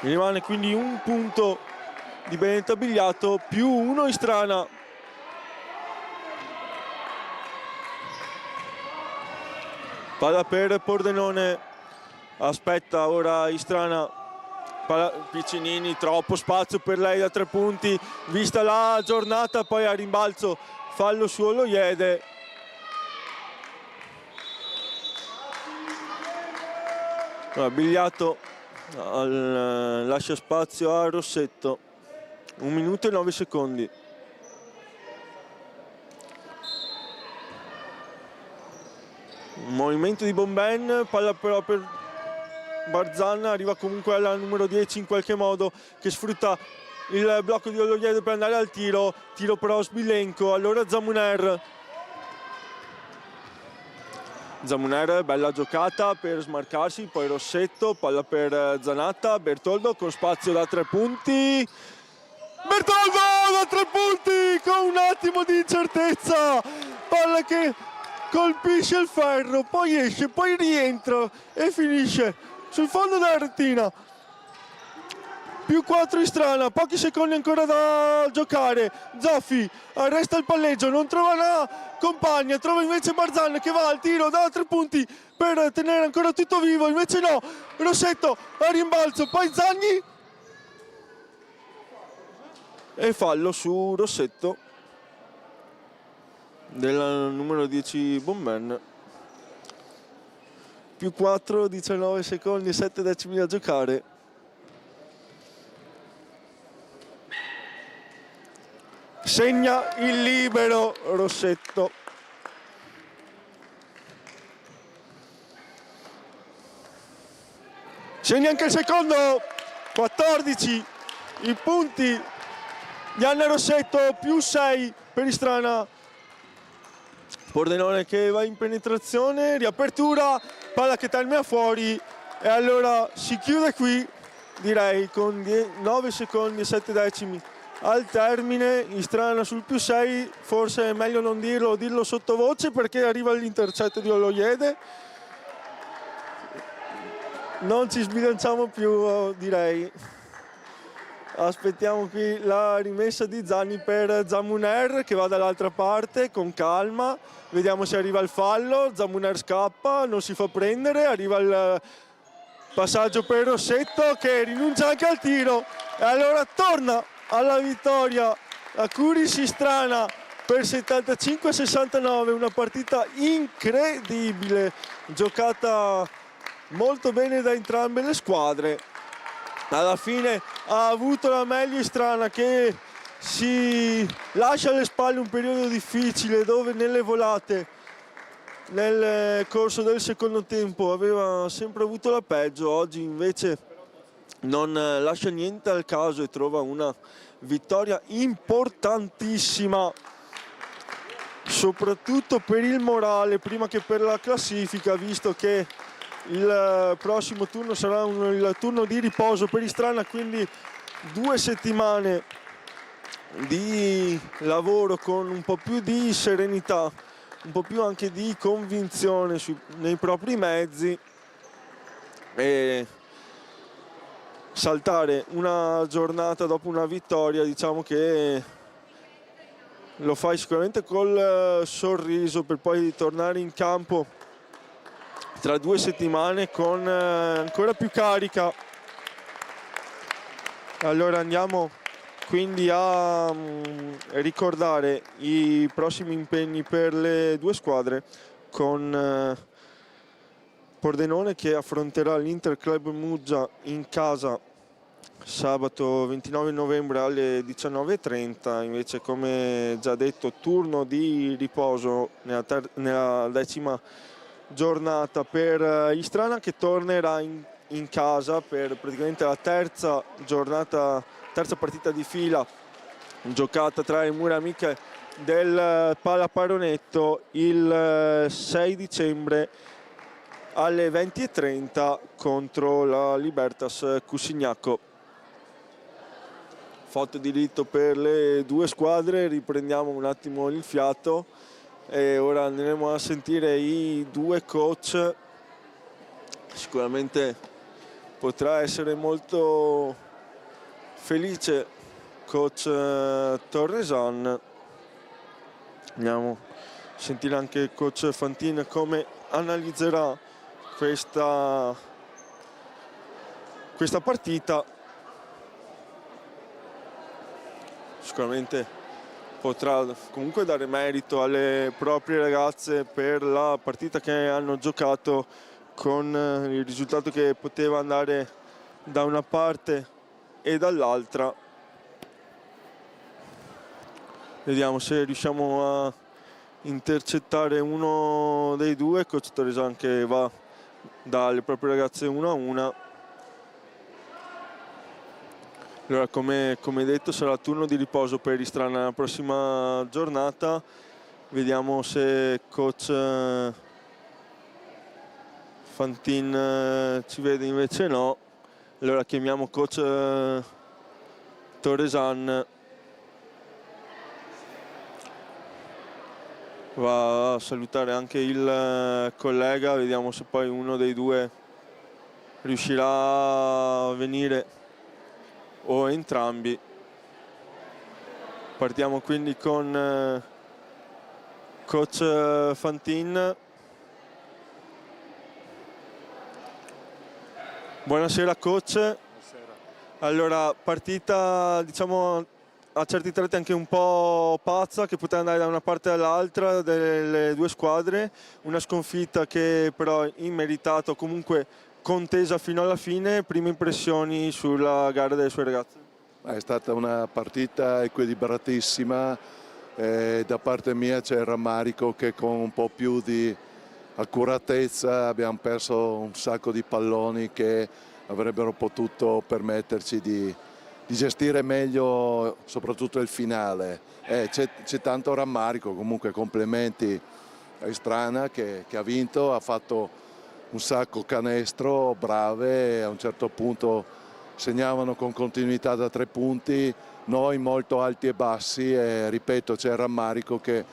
Rimane quindi un punto di Benedetto Bigliato, più 1 Istrana. Palla per Pordenone, aspetta ora Istrana, palla Piccinini, troppo spazio per lei da 3 punti, vista la giornata, poi a rimbalzo fallo su Oloiede. Bigliato lascia spazio a Rossetto, 1 minuto e 9 secondi. Un movimento di Bomben, palla però per Barzan, arriva comunque alla numero 10 in qualche modo, che sfrutta il blocco di Oloiede per andare al tiro però Sbilenko, allora Zamuner, bella giocata per smarcarsi, poi Rossetto, palla per Zanatta, Bertoldo con spazio da 3 punti, Bertoldo da 3 punti con un attimo di incertezza, palla che colpisce il ferro, poi esce, poi rientra e finisce sul fondo della rettina. Più 4 Istrana, pochi secondi ancora da giocare. Zaffi arresta il palleggio, non trova la compagna, trova invece Barzan che va al tiro da 3 punti per tenere ancora tutto vivo, invece no, Rossetto a rimbalzo, poi Zagni e fallo su Rossetto della numero 10 Bomben. Più 4, 19 secondi e 7 decimi da giocare. Segna il libero Rossetto. Segna anche il secondo, 14 i punti di Anna Rossetto, più 6 per Istrana. Pordenone che va in penetrazione, riapertura, palla che termina fuori e allora si chiude qui, direi, con 9 secondi e 7 decimi al termine. Istrana sul più 6, forse è meglio non dirlo o dirlo sottovoce perché arriva l'intercetto di Oloiede. Non ci sbilanciamo più, direi. Aspettiamo qui la rimessa di Zanni per Zamuner che va dall'altra parte con calma, vediamo se arriva il fallo. Zamuner scappa, non si fa prendere, arriva il passaggio per Rossetto che rinuncia anche al tiro e allora torna alla vittoria la Curis Istrana per 75-69, una partita incredibile, giocata molto bene da entrambe le squadre. Alla fine ha avuto la meglio Istrana che si lascia alle spalle un periodo difficile dove nelle volate nel corso del secondo tempo aveva sempre avuto la peggio. Oggi invece non lascia niente al caso e trova una vittoria importantissima, soprattutto per il morale prima che per la classifica, visto che il prossimo turno sarà il turno di riposo per Istrana, quindi 2 settimane di lavoro con un po' più di serenità, un po' più anche di convinzione nei propri mezzi, e saltare una giornata dopo una vittoria, diciamo che lo fai sicuramente col sorriso per poi tornare in campo tra 2 settimane con ancora più carica. Allora andiamo quindi a ricordare i prossimi impegni per le 2 squadre, con Pordenone che affronterà l'Interclub Muggia in casa sabato 29 novembre alle 19:30, invece come già detto turno di riposo nella 10ª giornata per Istrana, che tornerà in casa per praticamente la terza partita di fila giocata tra le mura amiche del Pallaparonetto il 6 dicembre alle 20:30 contro la Libertas Cusignacco. fatto diritto per le due squadre. Riprendiamo un attimo il fiato e ora andremo a sentire i due coach. Sicuramente potrà essere molto felice coach Torreson. Andiamo a sentire anche il coach Fantin come analizzerà questa partita. Sicuramente potrà comunque dare merito alle proprie ragazze per la partita che hanno giocato, con il risultato che poteva andare da una parte e dall'altra. Vediamo se riusciamo a intercettare uno dei due. Coach Torreson che va dalle proprie ragazze una a una. Allora, come detto, sarà turno di riposo per Istrana nella prossima giornata. Vediamo se coach Fantin ci vede, invece no. Allora chiamiamo coach Torreson. Va a salutare anche il collega, vediamo se poi uno dei due riuscirà a venire o entrambi. Partiamo quindi con coach Fantin. Buonasera coach. Buonasera. Allora, partita diciamo a certi tratti anche un po' pazza, che poteva andare da una parte all'altra delle due squadre, una sconfitta che però immeritato, comunque contesa fino alla fine. Prime impressioni sulla gara delle sue ragazze? È stata una partita equilibratissima, da parte mia c'è il rammarico che con un po' più di accuratezza abbiamo perso un sacco di palloni che avrebbero potuto permetterci di gestire meglio soprattutto il finale. C'è tanto rammarico, comunque complimenti a Istrana che ha vinto, ha fatto un sacco canestro, brave, a un certo punto segnavano con continuità da 3 punti, noi molto alti e bassi, e ripeto c'è il rammarico che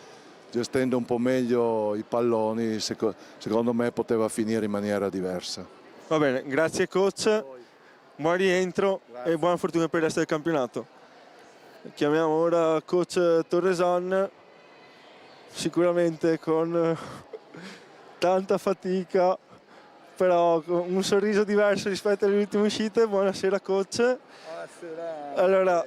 gestendo un po' meglio i palloni secondo me poteva finire in maniera diversa. Va bene, grazie coach, buon rientro. Grazie. E buona fortuna per il resto del campionato. Chiamiamo ora coach Torreson, sicuramente con tanta fatica, però con un sorriso diverso rispetto alle ultime uscite. Buonasera coach. Buonasera. Allora,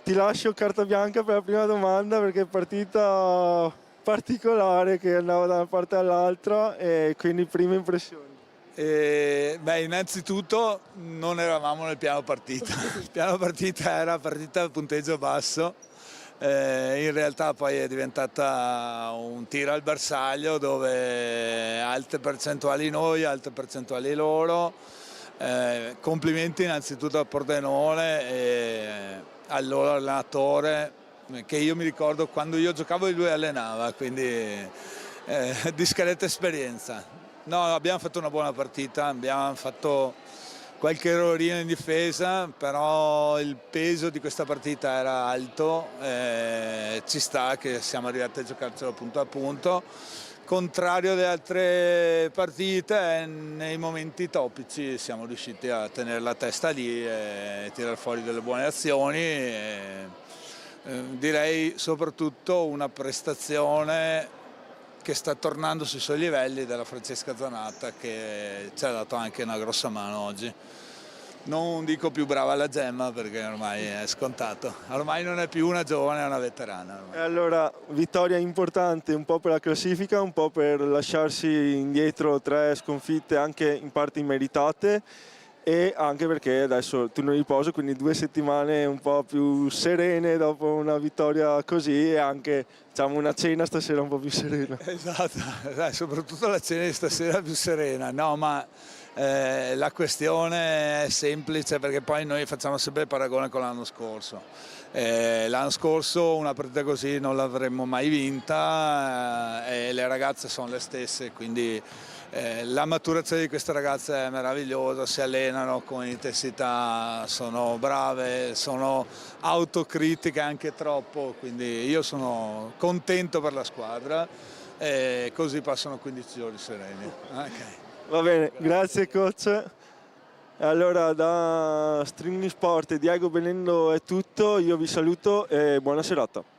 ti lascio carta bianca per la prima domanda, perché è partita particolare che andava da una parte all'altra, e quindi prime impressioni. Innanzitutto non eravamo nel piano partita. Il piano partita era partita a punteggio basso. In realtà poi è diventata un tiro al bersaglio, dove alte percentuali noi, alte percentuali loro. Complimenti innanzitutto al Pordenone e al loro allenatore, che io mi ricordo quando io giocavo e lui allenava, quindi discreta esperienza. No, abbiamo fatto una buona partita, abbiamo fatto qualche errorino in difesa, però il peso di questa partita era alto, ci sta che siamo arrivati a giocarcelo punto a punto. Contrario alle altre partite, nei momenti topici siamo riusciti a tenere la testa lì e tirare fuori delle buone azioni. Direi soprattutto una prestazione che sta tornando sui suoi livelli della Francesca Zanatta, che ci ha dato anche una grossa mano oggi. Non dico più brava la Gemma, perché ormai è scontato, ormai non è più una giovane, è una veterana. E allora, vittoria importante un po' per la classifica, un po' per lasciarsi indietro 3 sconfitte anche in parte immeritate, e anche perché adesso turno di riposo, quindi 2 settimane un po' più serene dopo una vittoria così, e anche diciamo una cena stasera un po' più serena. Esatto, soprattutto la cena di stasera più serena. No, ma la questione è semplice, perché poi noi facciamo sempre il paragone con l'anno scorso. L'anno scorso una partita così non l'avremmo mai vinta, e le ragazze sono le stesse, quindi La maturazione di queste ragazze è meravigliosa, si allenano con intensità, sono brave, sono autocritiche anche troppo, quindi io sono contento per la squadra e così passano 15 giorni sereni. Okay. Va bene, grazie coach. Allora da Streaming Sport e Diego Benendo è tutto, io vi saluto e buona serata.